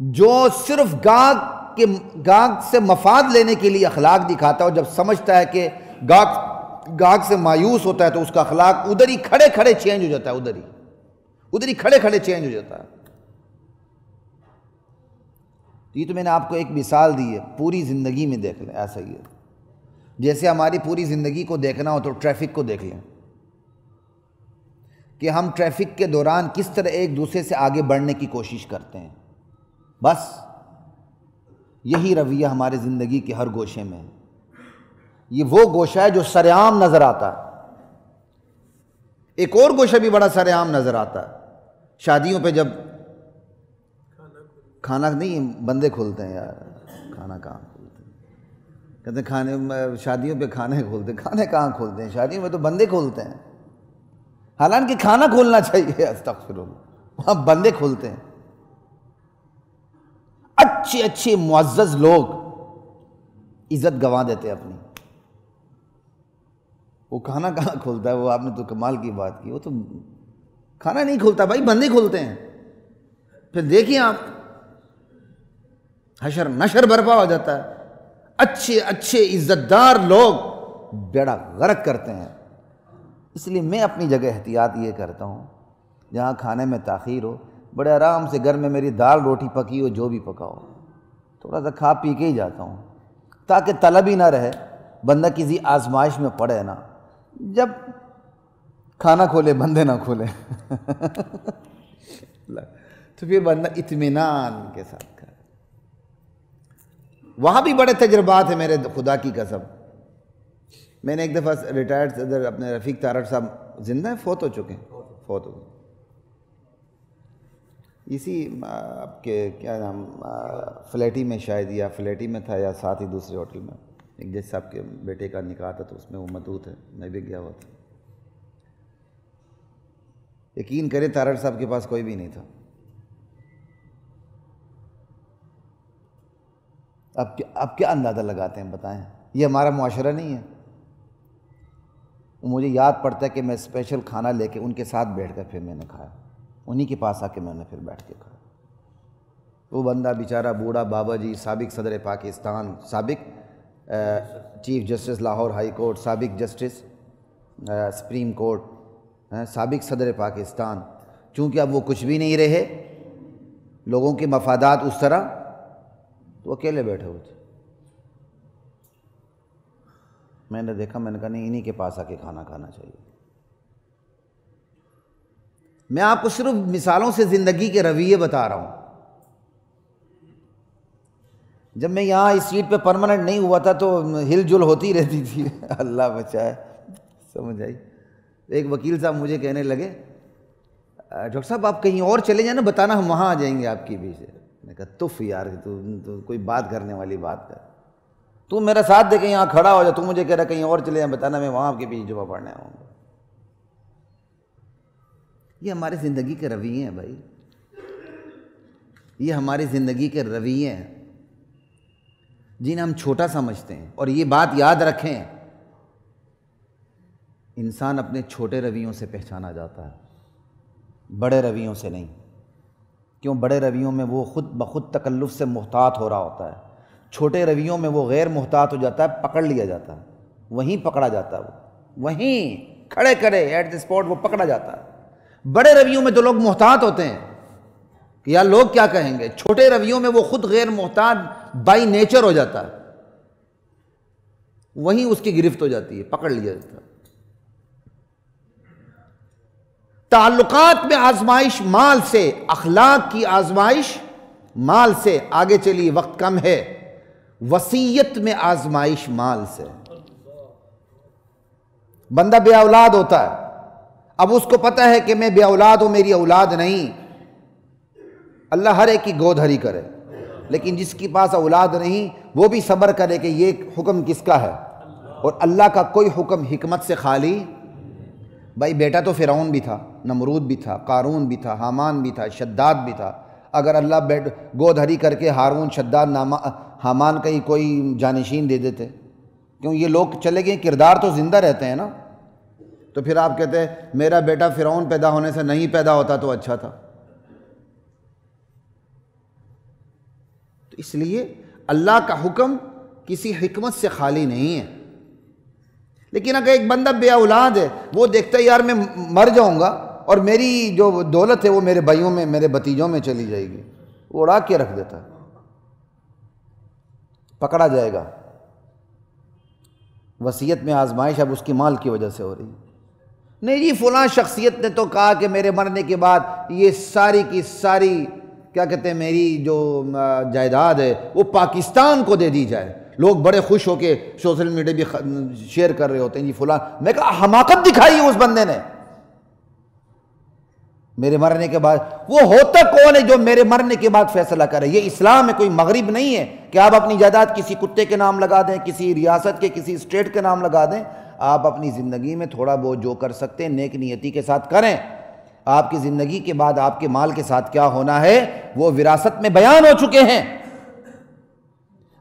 جو صرف گاہک سے مفاد لینے کے لیے اخلاق دکھاتا ہے، اور جب سمجھتا ہے کہ گاہک سے مایوس ہوتا ہے تو اس کا اخلاق ادھر ہی کھڑے کھڑے چینج ہو جاتا ہے، ادھر ہی کھڑے کھڑے چینج ہو جاتا ہے۔ یہ تو میں نے آپ کو ایک مثال دی ہے، پوری زندگی میں دیکھ لیں ایسا ہی ہے۔ جیسے ہماری پوری زندگی کو دیکھنا ہو تو ٹریفک کو دیکھ لیں کہ ہم ٹریفک کے دوران کس طرح ایک دوسرے سے آگے بڑھنے کی کوشش کرتے ہیں۔ بس یہی رویہ ہمارے زندگی کے ہر گوشے میں ہے۔ یہ وہ گوشہ ہے جو سرعام نظر آتا ہے، ایک اور گوشہ بھی بڑا سرعام نظر آتا ہے۔ شادیوں پہ جب کھانا نہیں بندے کھولتے ہیں یار، کھانا کہاں کھولتے ہیں؟ کہتے ہیں کھانے شادیوں پہ کھانے کھولتے ہیں، کھانے کہاں کھولتے ہیں؟ شادیوں میں تو بندے کھولتے ہیں، حالانکہ کھانا کھولنا چاہیے، استغفر اللہ، وہاں بندے کھولتے ہیں۔ اچھے اچھے معزز لوگ عزت گنوا دیتے ہیں اپنی، وہ کھانا کہاں کھولتا ہے؟ وہ آپ نے تو کمال کی بات کی، وہ تو کھانا نہیں کھولتا بھائی، بندے کھولتے ہیں۔ پھر دیکھیں آپ حشر نشر برپا ہو جاتا ہے، اچھے اچھے عزت دار لوگ بیڑا غرق کرتے ہیں۔ اس لیے میں اپنی جگہ احتیاط یہ کرتا ہوں، جہاں کھانے میں تاخیر ہو، بڑے آرام سے گھر میں میری دال روٹی پکی ہو، جو بھی پکا ہو، تھوڑا سا کھا پی کے ہی جاتا ہوں، تاکہ طلب ہی نہ رہے، بندہ کسی آزمائش میں پڑے نا، جب کھانا کھولے بندے نہ کھولے تو پھر بندہ اطمینان کے ساتھ کھائے۔ وہاں بھی بڑے تجربات ہیں میرے خدا کی قسم۔ میں نے ایک دفعہ ریٹائرڈ صدر اپنے رفیق تارڑ صاحب زندہ ہیں، فوت ہو چکے ہیں، فوت ہو گئے، اسی آپ کے کیا نام فلیٹی میں شاید، یا فلیٹی میں تھا یا ساتھ ہی دوسرے ہوٹل میں، ایک جج صاحب کے بیٹے کا نکاح تھا تو اس میں وہ مدعو تھے، میں بھی گیا ہوا تھا۔ یقین کریں تارڑ صاحب کے پاس کوئی بھی نہیں تھا۔ اب کیا اندازہ لگاتے ہیں بتائیں؟ یہ ہمارا معاشرہ نہیں ہے۔ مجھے یاد پڑتا ہے کہ میں اسپیشل کھانا لے کے ان کے ساتھ بیٹھ کر پھر میں نے کھایا، انہی کے پاس آ کے میں نے پھر بیٹھ کے کھایا۔ وہ بندہ بیچارہ بوڑھا بابا جی، سابق صدر پاکستان، سابق chief justice Lahore high court, سابق جسٹس سپریم کورٹ، سابق صدر پاکستان، چونکہ اب وہ کچھ بھی نہیں رہے، لوگوں کے مفادات اس طرح، تو اکیلے بیٹھے ہوئے تھے۔ میں نے دیکھا، میں نے کہا نہیں، انہی کے پاس آ کے کھانا کھانا چاہیے۔ میں آپ کو صرف مثالوں سے زندگی کے رویے بتا رہا ہوں۔ جب میں یہاں اس سیٹ پہ پرماننٹ نہیں ہوا تھا تو ہل جل ہوتی رہتی تھی، اللہ بچائے، سمجھ آئی۔ ایک وکیل صاحب مجھے کہنے لگے، ڈاکٹر صاحب آپ کہیں اور چلے جائیں نا، بتانا ہم وہاں آ جائیں گے آپ کی بھی سے۔ میں کہا تف یار، تو کوئی بات کرنے والی بات کر، تو میرا ساتھ دے کے یہاں کھڑا ہو جا، تو مجھے کہہ رہا کہیں اور چلے جائیں، بتانا میں وہاں آپ کے پیچھے جمعہ پڑھنے آؤں گا۔ یہ ہماری زندگی کے رویے ہیں بھائی، یہ ہماری زندگی کے رویے ہیں جنہیں ہم چھوٹا سمجھتے ہیں۔ اور یہ بات یاد رکھیں، انسان اپنے چھوٹے رویوں سے پہچانا جاتا ہے، بڑے رویوں سے نہیں۔ کیوں؟ بڑے رویوں میں وہ خود بخود تکلف سے محتاط ہو رہا ہوتا ہے، چھوٹے رویوں میں وہ غیر محتاط ہو جاتا ہے، پکڑ لیا جاتا ہے، وہیں پکڑا جاتا ہے، وہ وہیں کھڑے کھڑے ایٹ دی اسپاٹ وہ پکڑا جاتا ہے۔ بڑے رویوں میں تو لوگ محتاط ہوتے ہیں کہ یار لوگ کیا کہیں گے، چھوٹے رویوں میں وہ خود غیر محتاط بائی نیچر ہو جاتا ہے، وہیں اس کی گرفت ہو جاتی ہے، پکڑ لیا جاتا ہے۔ تعلقات میں آزمائش مال سے، اخلاق کی آزمائش مال سے، آگے چلیے وقت کم ہے، وصیت میں آزمائش مال سے۔ بندہ بے اولاد ہوتا ہے، اب اس کو پتہ ہے کہ میں بے اولاد ہوں، میری اولاد نہیں، اللہ ہر ایک کی گود ہری کرے، لیکن جس کے پاس اولاد نہیں وہ بھی صبر کرے کہ یہ حکم کس کا ہے، اور اللہ کا کوئی حکم حکمت سے خالی۔ بھائی بیٹا تو فرعون بھی تھا، نمرود بھی تھا، قارون بھی تھا، حامان بھی تھا، شداد بھی تھا۔ اگر اللہ گود ہری کر کے ہارون، شداد، حامان کا ہی کوئی جانشین دے دیتے، کیوں یہ لوگ چلے گئے، کردار تو زندہ رہتے ہیں نا، تو پھر آپ کہتے ہیں میرا بیٹا فرعون پیدا ہونے سے نہیں پیدا ہوتا تو اچھا تھا۔ اس لیے اللہ کا حکم کسی حکمت سے خالی نہیں ہے۔ لیکن اگر ایک بندہ بے اولاد ہے، وہ دیکھتا ہے یار میں مر جاؤں گا اور میری جو دولت ہے وہ میرے بھائیوں میں، میرے بھتیجوں میں چلی جائے گی، وہ اڑا کے رکھ دیتا ہے، پکڑا جائے گا۔ وصیت میں آزمائش اب اس کی مال کی وجہ سے ہو رہی ہے۔ نہیں جی فلاں شخصیت نے تو کہا کہ میرے مرنے کے بعد یہ ساری کی ساری کیا کہتے ہیں میری جو جائیداد ہے وہ پاکستان کو دے دی جائے۔ لوگ بڑے خوش ہو کے سوشل میڈیا بھی شیئر کر رہے ہوتے ہیں جی فلاں۔ میں کہا حماقت دکھائی اس بندے نے میرے مرنے کے بعد۔ وہ ہوتا کون ہے جو میرے مرنے کے بعد فیصلہ کرے؟ یہ اسلام ہے، کوئی مغرب نہیں ہے کہ آپ اپنی جائیداد کسی کتے کے نام لگا دیں، کسی ریاست کے، کسی اسٹیٹ کے نام لگا دیں۔ آپ اپنی زندگی میں تھوڑا بہت جو کر سکتے ہیں نیک نیتی کے ساتھ کریں۔ آپ کی زندگی کے بعد آپ کے مال کے ساتھ کیا ہونا ہے وہ وراثت میں بیان ہو چکے ہیں۔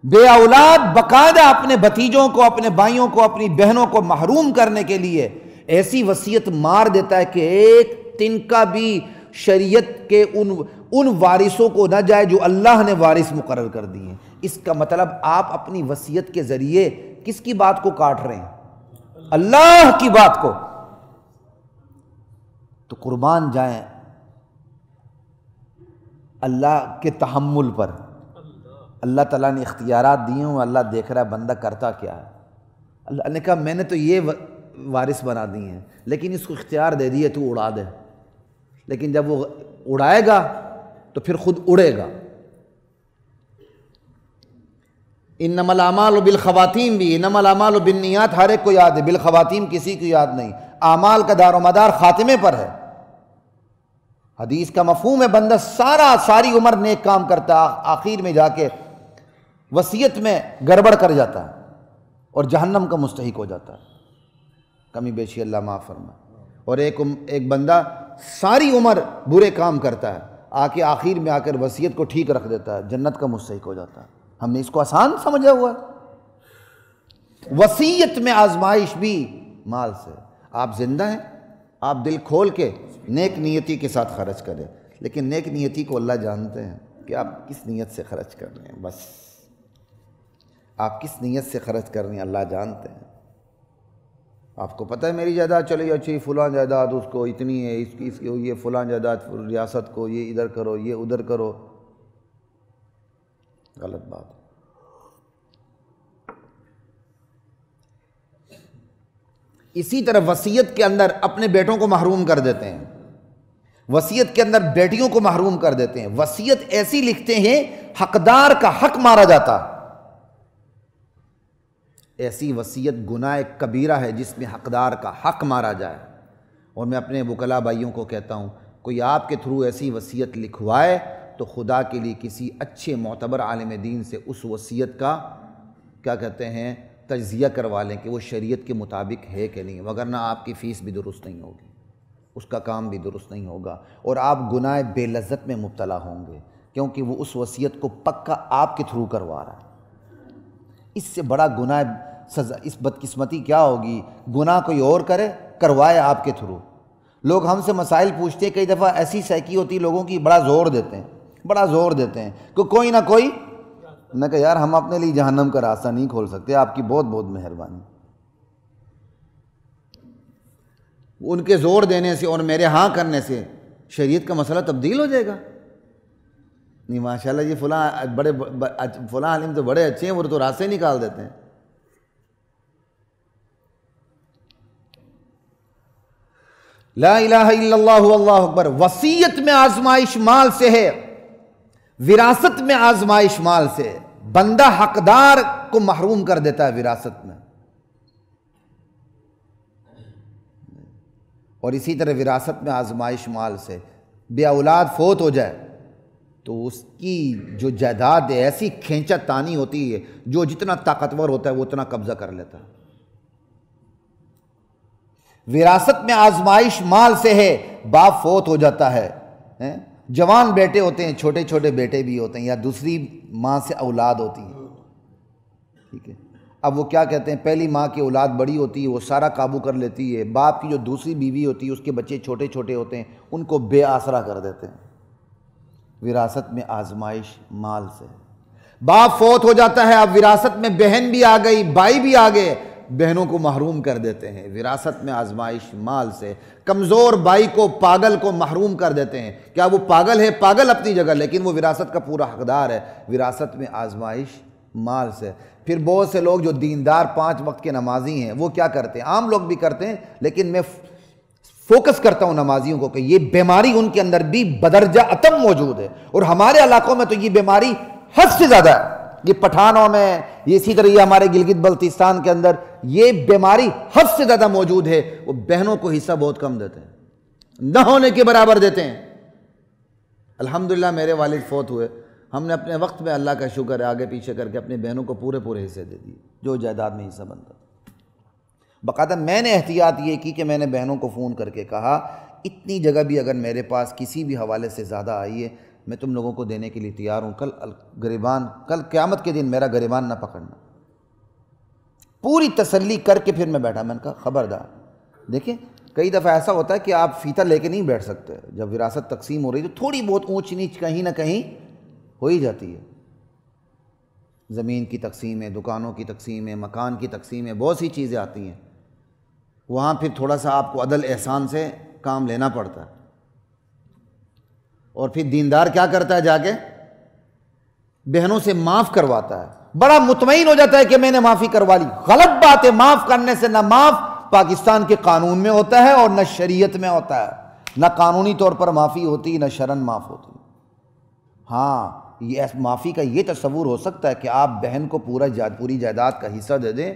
بے اولاد باقاعدہ اپنے بھتیجوں کو، اپنے بھائیوں کو، اپنی بہنوں کو محروم کرنے کے لیے ایسی وصیت مار دیتا ہے کہ ایک تنکا بھی شریعت کے ان وارثوں کو نہ جائے جو اللہ نے وارث مقرر کر دیے۔ اس کا مطلب آپ اپنی وصیت کے ذریعے کس کی بات کو کاٹ رہے ہیں؟ اللہ کی بات کو۔ تو قربان جائیں اللہ کے تحمل پر۔ اللہ تعالیٰ نے اختیارات دیے ہوں، اللہ دیکھ رہا ہے بندہ کرتا کیا ہے۔ اللہ نے کہا میں نے تو یہ وارث بنا دی ہیں، لیکن اس کو اختیار دے دیے تو اڑا دے، لیکن جب وہ اڑائے گا تو پھر خود اڑے گا۔ انما الاعمال بالخواتیم بھی، انما الاعمال بالنیات ہر ایک کو یاد ہے، بالخواتیم کسی کو یاد نہیں۔ اعمال کا دار و مدار خاتمے پر ہے۔ حدیث کا مفہوم ہے بندہ ساری عمر نیک کام کرتا ہے، آخر میں جا کے وصیت میں گڑبڑ کر جاتا ہے اور جہنم کا مستحق ہو جاتا ہے۔ کمی بیشی اللہ معاف فرمائے۔ اور ایک بندہ ساری عمر برے کام کرتا ہے، آخر میں آ کر وصیت کو ٹھیک رکھ دیتا ہے، جنت کا مستحق ہو جاتا ہے۔ ہم نے اس کو آسان سمجھا ہوا ہے۔ وصیت میں آزمائش بھی مال سے۔ آپ زندہ ہیں، آپ دل کھول کے نیک نیتی کے ساتھ خرچ کریں، لیکن نیک نیتی کو اللہ جانتے ہیں کہ آپ کس نیت سے خرچ کر رہے ہیں۔ بس آپ کس نیت سے خرچ کر رہے ہیں اللہ جانتے ہیں۔ آپ کو پتہ ہے میری جائیداد چلی اچھی، فلاں جائیداد اس کو اتنی ہے، اس کو یہ فلاں جائیداد ریاست کو یہ ادھر کرو، یہ ادھر کرو، غلط بات۔ اسی طرح وصیت کے اندر اپنے بیٹوں کو محروم کر دیتے ہیں، وصیت کے اندر بیٹیوں کو محروم کر دیتے ہیں۔ وصیت ایسی لکھتے ہیں حقدار کا حق مارا جاتا۔ ایسی وصیت گناہ کبیرہ ہے جس میں حقدار کا حق مارا جائے۔ اور میں اپنے وکلاء بھائیوں کو کہتا ہوں کوئی آپ کے تھرو ایسی وصیت لکھوائے تو خدا کے لیے کسی اچھے معتبر عالم دین سے اس وصیت کا کیا کہتے ہیں تجزیہ کروا لیں کہ وہ شریعت کے مطابق ہے کہ نہیں، وگرنہ آپ کی فیس بھی درست نہیں ہوگی، اس کا کام بھی درست نہیں ہوگا، اور آپ گناہ بے لذت میں مبتلا ہوں گے، کیونکہ وہ اس وصیت کو پکا آپ کے تھرو کروا رہا ہے۔ اس سے بڑا گناہ سزا، اس بدقسمتی کیا ہوگی؟ گناہ کوئی اور کرے، کروائے آپ کے تھرو۔ لوگ ہم سے مسائل پوچھتے ہیں، کئی دفعہ ایسی سائیکی ہوتی لوگوں کی، بڑا زور دیتے ہیں کہ کوئی نہ کوئی۔ میں کہا یار ہم اپنے لیے جہنم کا راستہ نہیں کھول سکتے، آپ کی بہت بہت مہربانی۔ ان کے زور دینے سے اور میرے ہاں کرنے سے شریعت کا مسئلہ تبدیل ہو جائے گا؟ نہیں ماشاءاللہ یہ فلاں عالم تو بڑے اچھے ہیں، وہ تو راستے نکال دیتے ہیں۔ لا الہ الا اللہ واللہ اکبر۔ وصیت میں آزمائش مال سے ہے، وراثت میں آزمائش مال سے ہے۔ بندہ حقدار کو محروم کر دیتا ہے وراثت میں، اور اسی طرح وراثت میں آزمائش مال سے۔ بے اولاد فوت ہو جائے تو اس کی جو جائیداد ایسی کھینچا تانی ہوتی ہے، جو جتنا طاقتور ہوتا ہے وہ اتنا قبضہ کر لیتا ہے۔ وراثت میں آزمائش مال سے ہے، باپ فوت ہو جاتا ہے، جوان بیٹے ہوتے ہیں، چھوٹے چھوٹے بیٹے بھی ہوتے ہیں، یا دوسری ماں سے اولاد ہوتی ہے، ٹھیک ہے۔ اب وہ کیا کہتے ہیں، پہلی ماں کی اولاد بڑی ہوتی ہے، وہ سارا قابو کر لیتی ہے، باپ کی جو دوسری بیوی ہوتی ہے اس کے بچے چھوٹے چھوٹے ہوتے ہیں، ان کو بے آسرا کر دیتے ہیں۔ وراثت میں آزمائش مال سے۔ باپ فوت ہو جاتا ہے، اب وراثت میں بہن بھی آ گئی، بھائی بھی آ گئے، بہنوں کو محروم کر دیتے ہیں وراثت میں آزمائش مال سے، کمزور بھائی کو، پاگل کو محروم کر دیتے ہیں۔ کیا وہ پاگل ہے؟ پاگل اپنی جگہ، لیکن وہ وراثت کا پورا حقدار ہے، وراثت میں آزمائش مال سے۔ پھر بہت سے لوگ جو دیندار 5 وقت کے نمازی ہیں وہ کیا کرتے ہیں، عام لوگ بھی کرتے ہیں، لیکن میں فوکس کرتا ہوں نمازیوں کو کہ یہ بیماری ان کے اندر بھی بدرجہ اتم موجود ہے، اور ہمارے علاقوں میں تو یہ بیماری حد سے زیادہ ہے، یہ پٹھانوں میں، یہ اسی طرح یہ ہمارے گلگت بلتستان کے اندر یہ بیماری حد سے زیادہ موجود ہے۔ وہ بہنوں کو حصہ بہت کم دیتے ہیں، نہ ہونے کے برابر دیتے ہیں۔ الحمدللہ میرے والد فوت ہوئے، ہم نے اپنے وقت میں، اللہ کا شکر ہے، آگے پیچھے کر کے اپنی بہنوں کو پورے حصے دے دیے جو جائیداد میں حصہ بنتا تھا۔ باقاعدہ میں نے احتیاط یہ کی کہ میں نے بہنوں کو فون کر کے کہا اتنی جگہ بھی اگر میرے پاس کسی بھی حوالے سے زیادہ آئی ہے میں تم لوگوں کو دینے کے لیے تیار ہوں، کل قیامت کے دن میرا گریبان نہ پکڑنا۔ پوری تسلی کر کے پھر میں بیٹھا، میں نے کہا خبردار۔ دیکھیں کئی دفعہ ایسا ہوتا ہے کہ آپ فیتہ لے کے نہیں بیٹھ سکتے، جب وراثت تقسیم ہو رہی ہے تو تھوڑی بہت اونچ نیچ کہیں نہ کہیں ہو ہی جاتی ہے، زمین کی تقسیم ہے، دکانوں کی تقسیم ہے، مکان کی تقسیم ہے، بہت سی چیزیں آتی ہیں، وہاں پھر تھوڑا سا آپ کو عدل احسان سے کام لینا پڑتا ہے۔ اور پھر دیندار کیا کرتا ہے، جا کے بہنوں سے معاف کرواتا ہے، بڑا مطمئن ہو جاتا ہے کہ میں نے معافی کروا لی۔ غلط بات ہے، معاف کرنے سے نہ معاف پاکستان کے قانون میں ہوتا ہے اور نہ شریعت میں ہوتا ہے، نہ قانونی طور پر معافی ہوتی، نہ شرعاً معاف ہوتی۔ ہاں یہ معافی کا یہ تصور ہو سکتا ہے کہ آپ بہن کو پوری جائیداد کا حصہ دے دیں،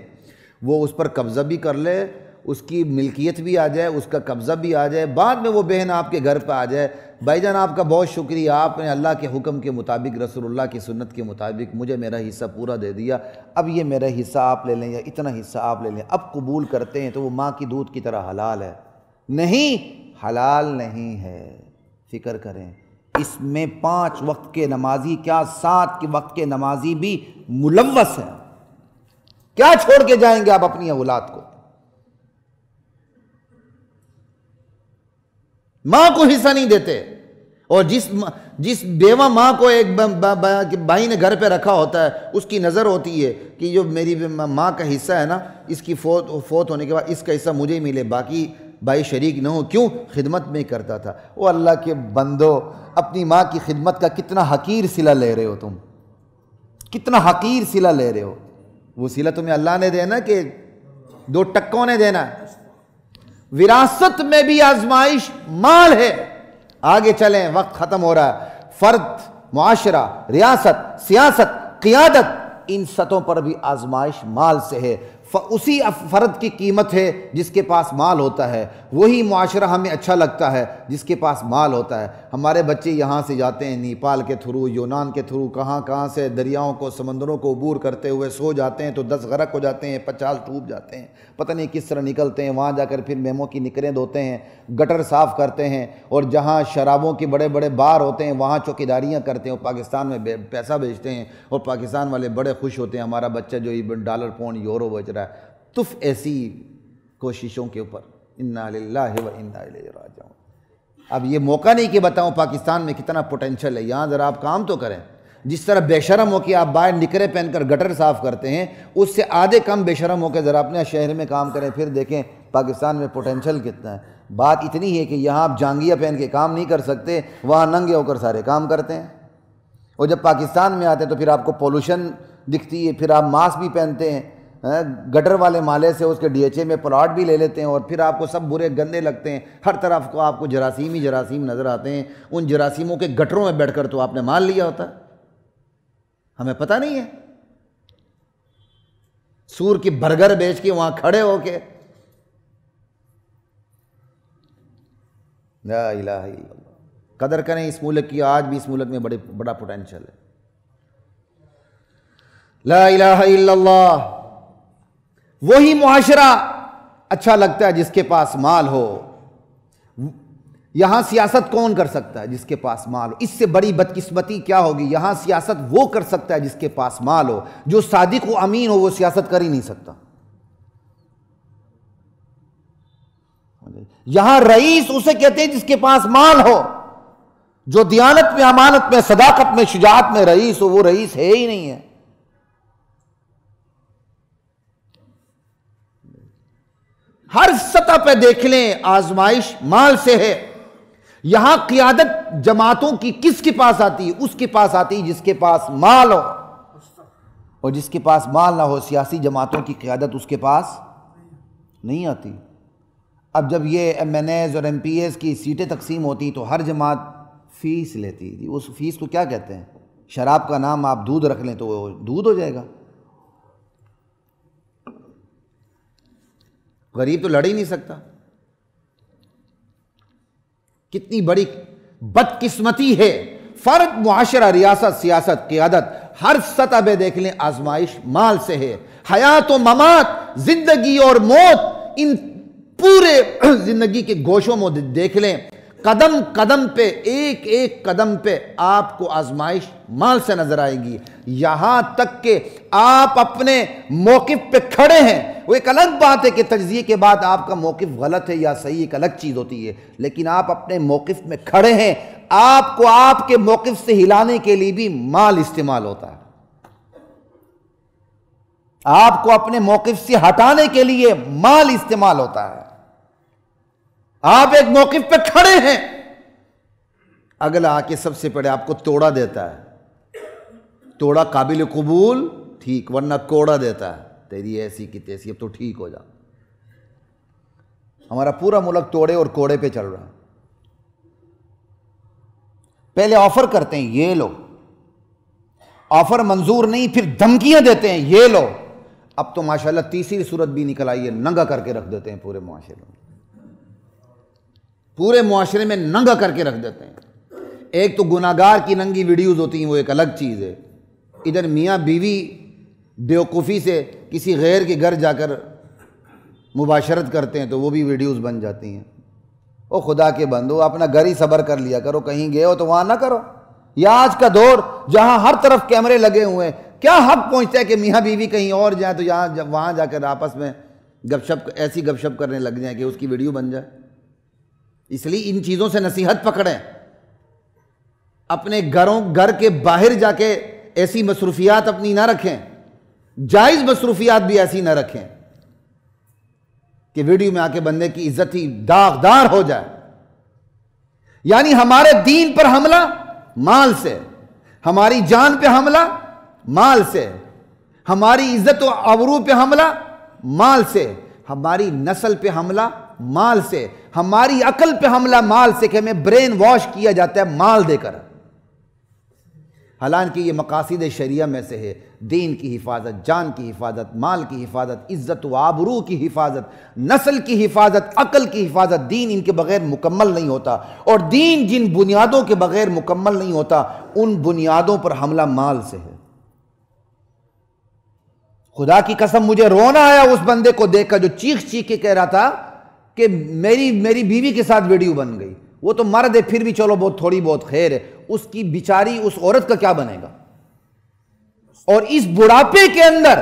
وہ اس پر قبضہ بھی کر لے، اس کی ملکیت بھی آ جائے، اس کا قبضہ بھی آ جائے، بعد میں وہ بہن آپ کے گھر پہ آ جائے، بھائی جان آپ کا بہت شکریہ، آپ نے اللہ کے حکم کے مطابق، رسول اللہ کی سنت کے مطابق مجھے میرا حصہ پورا دے دیا، اب یہ میرا حصہ آپ لے لیں یا اتنا حصہ آپ لے لیں۔ اب قبول کرتے ہیں تو وہ ماں کی دودھ کی طرح حلال ہے، نہیں حلال نہیں ہے۔ فکر کریں، اس میں 5 وقت کے نمازی کیا 7 کے وقت کے نمازی بھی ملوث ہیں۔ کیا چھوڑ کے جائیں گے آپ اپنی اولاد کو؟ ماں کو حصہ نہیں دیتے، اور جس بیوہ ماں کو ایک بھائی نے گھر پہ رکھا ہوتا ہے، اس کی نظر ہوتی ہے کہ جو میری ماں کا حصہ ہے نا، اس کی فوت ہونے کے بعد اس کا حصہ مجھے ہی ملے، باقی بھائی شریک نہ ہو۔ کیوں؟ خدمت میں کرتا تھا۔ وہ اللہ کے بندو، اپنی ماں کی خدمت کا کتنا حقیر صلہ لے رہے ہو تم، کتنا حقیر صلہ لے رہے ہو۔ وہ صلہ تمہیں اللہ نے دینا کہ 2 ٹکوں نے دینا ہے؟ وراثت میں بھی آزمائش مال ہے۔ آگے چلیں، وقت ختم ہو رہا ہے۔ فرد، معاشرہ، ریاست، سیاست، قیادت، ان سطحوں پر بھی آزمائش مال سے ہے۔ اسی فرد کی قیمت ہے جس کے پاس مال ہوتا ہے، وہی معاشرہ ہمیں اچھا لگتا ہے جس کے پاس مال ہوتا ہے۔ ہمارے بچے یہاں سے جاتے ہیں نیپال کے تھرو، یونان کے تھرو، کہاں سے دریاؤں کو، سمندروں کو عبور کرتے ہوئے سو جاتے ہیں تو 10 غرق ہو جاتے ہیں، 50 ڈوب جاتے ہیں، پتہ نہیں کس طرح نکلتے ہیں، وہاں جا کر پھر میموں کی نکریں دھوتے ہیں، گٹر صاف کرتے ہیں، اور جہاں شرابوں کے بڑے بڑے بار ہوتے ہیں وہاں چوکیداریاں کرتے ہیں، اور پاکستان میں پیسہ بھیجتے ہیں، اور پاکستان والے بڑے خوش ہوتے ہیں ہمارا بچہ جو ڈالر پاؤنڈ یورو بھیج رہا ہے۔ تف ایسی کوششوں کے اوپر، انا للہ و انا الیہ راجعون۔ اب یہ موقع نہیں کہ بتاؤں پاکستان میں کتنا پوٹینشل ہے، یہاں ذرا آپ کام تو کریں۔ جس طرح بے شرم ہو کے آپ باہر نکرے پہن کر گٹر صاف کرتے ہیں، اس سے آدھے کم بے شرم ہو کے ذرا اپنے شہر میں کام کریں، پھر دیکھیں پاکستان میں پوٹینشل کتنا ہے۔ بات اتنی ہے کہ یہاں آپ جانگیہ پہن کے کام نہیں کر سکتے، وہاں ننگے ہو کر سارے کام کرتے ہیں، اور جب پاکستان میں آتے ہیں تو پھر آپ کو پولوشن دکھتی ہے، پھر آپ ماسک بھی پہنتے ہیں، گٹر والے مالے سے اس کے ڈی ایچ اے میں پلاٹ بھی لے لیتے ہیں، اور پھر آپ کو سب برے گندے لگتے ہیں، ہر طرف کو آپ کو جراثیم ہی جراثیم نظر آتے ہیں۔ ان جراثیموں کے گٹروں میں بیٹھ کر تو آپ نے مال لیا ہوتا ہے، ہمیں پتہ نہیں ہے۔ سور کی برگر بیچ کے وہاں کھڑے ہو کے، لا الہ الا اللہ، قدر کریں اس ملک کی، آج بھی اس ملک میں بڑا پوٹینشل ہے۔ لا الہ الا اللہ۔ وہی معاشرہ اچھا لگتا ہے جس کے پاس مال ہو۔ یہاں سیاست کون کر سکتا ہے؟ جس کے پاس مال ہو۔ اس سے بڑی بدقسمتی کیا ہوگی؟ یہاں سیاست وہ کر سکتا ہے جس کے پاس مال ہو، جو صادق و امین ہو وہ سیاست کر ہی نہیں سکتا۔ یہاں رئیس اسے کہتے ہیں جس کے پاس مال ہو، جو دیانت میں، امانت میں، صداقت میں، شجاعت میں رئیس ہو، وہ رئیس ہے ہی نہیں ہے۔ ہر سطح پہ دیکھ لیں آزمائش مال سے ہے۔ یہاں قیادت جماعتوں کی کس کے پاس آتی ہے؟ اس کے پاس آتی ہے جس کے پاس مال ہو، اور جس کے پاس مال نہ ہو سیاسی جماعتوں کی قیادت اس کے پاس نہیں آتی۔ اب جب یہ ایم این ایز اور ایم پی ایز کی سیٹیں تقسیم ہوتی تو ہر جماعت فیس لیتی تھی۔ اس فیس کو کیا کہتے ہیں؟ شراب کا نام آپ دودھ رکھ لیں تو وہ دودھ ہو جائے گا۔ غریب تو لڑ ہی نہیں سکتا۔ کتنی بڑی بدقسمتی ہے۔ فرد، معاشرہ، ریاست، سیاست، قیادت، ہر سطح پہ دیکھ لیں آزمائش مال سے ہے۔ حیات و ممات، زندگی اور موت، ان پورے زندگی کے گوشوں میں دیکھ لیں، قدم قدم پہ، ایک ایک قدم پہ آپ کو آزمائش مال سے نظر آئے گی۔ یہاں تک کہ آپ اپنے موقف پہ کھڑے ہیں، وہ ایک الگ بات ہے کہ تجزیے کے بعد آپ کا موقف غلط ہے یا صحیح، ایک الگ چیز ہوتی ہے، لیکن آپ اپنے موقف میں کھڑے ہیں، آپ کو آپ کے موقف سے ہلانے کے لیے بھی مال استعمال ہوتا ہے، آپ کو اپنے موقف سے ہٹانے کے لیے مال استعمال ہوتا ہے۔ آپ ایک موقف پہ کھڑے ہیں، اگلا آ کے سب سے پہلے آپ کو توڑا دیتا ہے، توڑا قابل قبول ٹھیک، ورنہ کوڑا دیتا ہے، تیری ایسی کی تیسی، اب تو ٹھیک ہو جا۔ ہمارا پورا ملک توڑے اور کوڑے پہ چل رہا ہے۔ پہلے آفر کرتے ہیں یہ لو، آفر منظور نہیں، پھر دھمکیاں دیتے ہیں یہ لو، اب تو ماشاءاللہ تیسری صورت بھی نکل آئی ہے، ننگا کر کے رکھ دیتے ہیں پورے معاشرے میں، پورے معاشرے میں ننگا کر کے رکھ دیتے ہیں۔ ایک تو گناہگار کی ننگی ویڈیوز ہوتی ہیں، وہ ایک الگ چیز ہے، ادھر میاں بیوی بیوقوفی سے کسی غیر کے گھر جا کر مباشرت کرتے ہیں تو وہ بھی ویڈیوز بن جاتی ہیں۔ او خدا کے بندو، اپنا گھر ہی صبر کر لیا کرو، کہیں گئے ہو تو وہاں نہ کرو۔ یا آج کا دور جہاں ہر طرف کیمرے لگے ہوئے ہیں، کیا حق پہنچتا ہے کہ میاں بیوی کہیں اور جائیں تو یہاں وہاں جا کر آپس میں گپ شپ، ایسی گپ شپ کرنے لگ جائیں کہ اس کی ویڈیو بن جائے؟ اس لیے ان چیزوں سے نصیحت پکڑیں، اپنے گھر کے باہر جا کے ایسی مصروفیات اپنی نہ رکھیں، جائز مصروفیات بھی ایسی نہ رکھیں کہ ویڈیو میں آ کے بندے کی عزت ہی داغدار ہو جائے۔ یعنی ہمارے دین پر حملہ مال سے، ہماری جان پہ حملہ مال سے، ہماری عزت و آبرو پہ حملہ مال سے، ہماری نسل پہ حملہ مال سے، ہماری عقل پہ حملہ مال سے، کہ ہمیں برین واش کیا جاتا ہے مال دے کر۔ حالانکہ یہ مقاصد شریعہ میں سے ہے، دین کی حفاظت، جان کی حفاظت، مال کی حفاظت، عزت و آبرو کی حفاظت، نسل کی حفاظت، عقل کی حفاظت۔ دین ان کے بغیر مکمل نہیں ہوتا، اور دین جن بنیادوں کے بغیر مکمل نہیں ہوتا، ان بنیادوں پر حملہ مال سے ہے۔ خدا کی قسم مجھے رونا آیا اس بندے کو دیکھ کر جو چیخ چیخ کے کہہ رہا تھا کہ میری بیوی کے ساتھ ویڈیو بن گئی۔ وہ تو مرد ہے، پھر بھی چلو بہت تھوڑی بہت خیر ہے، اس کی بیچاری اس عورت کا کیا بنے گا؟ اور اس بڑھاپے کے اندر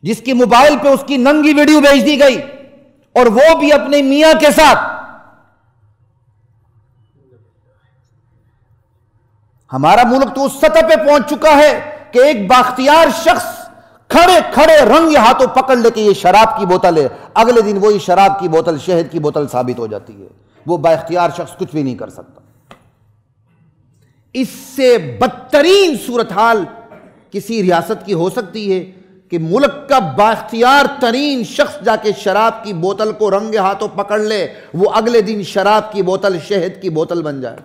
جس کی موبائل پہ اس کی ننگی ویڈیو بھیج دی گئی، اور وہ بھی اپنے میاں کے ساتھ۔ ہمارا ملک تو اس سطح پہ پہنچ چکا ہے کہ ایک بااختیار شخص کھڑے کھڑے رنگ ہاتھوں پکڑ لے کے یہ شراب کی بوتل ہے، اگلے دن وہی شراب کی بوتل شہد کی بوتل ثابت ہو جاتی ہے۔ وہ بااختیار شخص کچھ بھی نہیں کر سکتا۔ اس سے بدترین صورتحال کسی ریاست کی ہو سکتی ہے کہ ملک کا بااختیار ترین شخص جا کے شراب کی بوتل کو رنگ ہاتھوں پکڑ لے، وہ اگلے دن شراب کی بوتل شہد کی بوتل بن جائے۔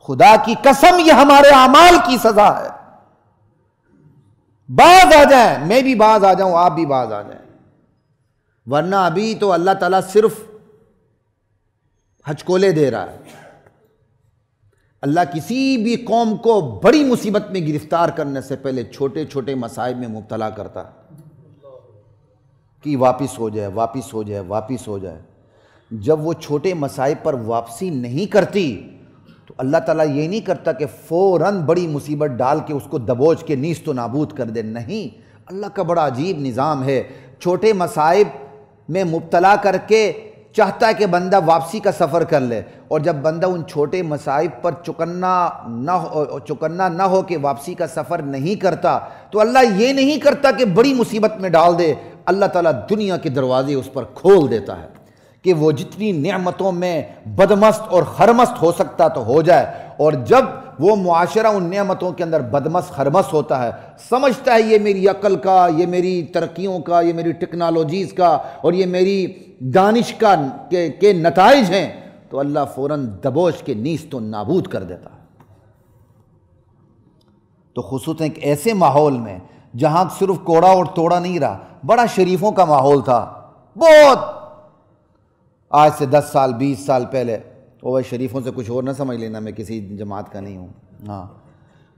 خدا کی قسم یہ ہمارے اعمال کی سزا ہے۔ باز آ جائیں، میں بھی باز آ جاؤں، آپ بھی باز آ جائیں، ورنہ ابھی تو اللہ تعالیٰ صرف ہچکولے دے رہا ہے۔ اللہ کسی بھی قوم کو بڑی مصیبت میں گرفتار کرنے سے پہلے چھوٹے چھوٹے مصائب میں مبتلا کرتا ہے کہ واپس ہو جائے، واپس ہو جائے، واپس ہو جائے۔ جب وہ چھوٹے مصائب پر واپسی نہیں کرتی تو اللہ تعالیٰ یہ نہیں کرتا کہ فوراً بڑی مصیبت ڈال کے اس کو دبوچ کے نیست و نابود کر دے، نہیں، اللہ کا بڑا عجیب نظام ہے۔ چھوٹے مصائب میں مبتلا کر کے چاہتا ہے کہ بندہ واپسی کا سفر کر لے، اور جب بندہ ان چھوٹے مصائب پر چکنا نہ ہو کہ واپسی کا سفر نہیں کرتا، تو اللہ یہ نہیں کرتا کہ بڑی مصیبت میں ڈال دے، اللہ تعالیٰ دنیا کے دروازے اس پر کھول دیتا ہے کہ وہ جتنی نعمتوں میں بدمست اور خرمست ہو سکتا تو ہو جائے، اور جب وہ معاشرہ ان نعمتوں کے اندر بدمست خرمست ہوتا ہے، سمجھتا ہے یہ میری عقل کا، یہ میری ترقیوں کا، یہ میری ٹیکنالوجیز کا اور یہ میری دانش کا کے نتائج ہیں، تو اللہ فوراً دبوچ کے نیست و نابود کر دیتا ہے۔ تو خصوصاً ایک ایسے ماحول میں جہاں صرف کوڑا اور توڑا نہیں رہا، بڑا شریفوں کا ماحول تھا، بہت آج سے 10 سال 20 سال پہلے، وہ شریفوں سے کچھ اور نہ سمجھ لینا، میں کسی جماعت کا نہیں ہوں، ہاں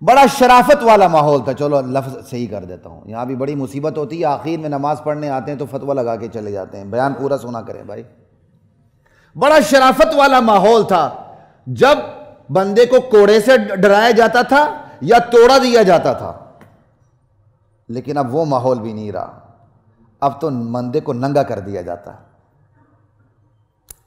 بڑا شرافت والا ماحول تھا، چلو لفظ صحیح کر دیتا ہوں، یہاں بھی بڑی مصیبت ہوتی ہے، آخر میں نماز پڑھنے آتے ہیں تو فتویٰ لگا کے چلے جاتے ہیں، بیان پورا سنا کریں بھائی۔ بڑا شرافت والا ماحول تھا، جب بندے کو کوڑے سے ڈرایا جاتا تھا یا توڑا دیا جاتا تھا، لیکن اب وہ ماحول بھی نہیں رہا، اب تو بندے کو ننگا کر دیا جاتا ہے،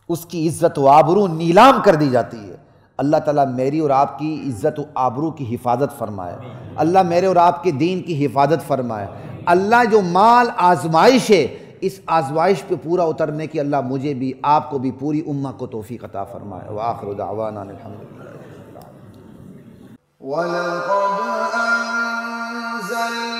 اس کی عزت و آبرو نیلام کر دی جاتی ہے۔ اللہ تعالیٰ میری اور آپ کی عزت و آبرو کی حفاظت فرمائے، اللہ میرے اور آپ کے دین کی حفاظت فرمائے، اللہ جو مال آزمائش ہے، اس آزمائش پہ پورا اترنے کی اللہ مجھے بھی آپ کو بھی پوری امہ کو توفیق عطا فرمائے۔ وآخر دعوانا الحمدللہ۔ وَلَقَدْ أَنزَلْنَا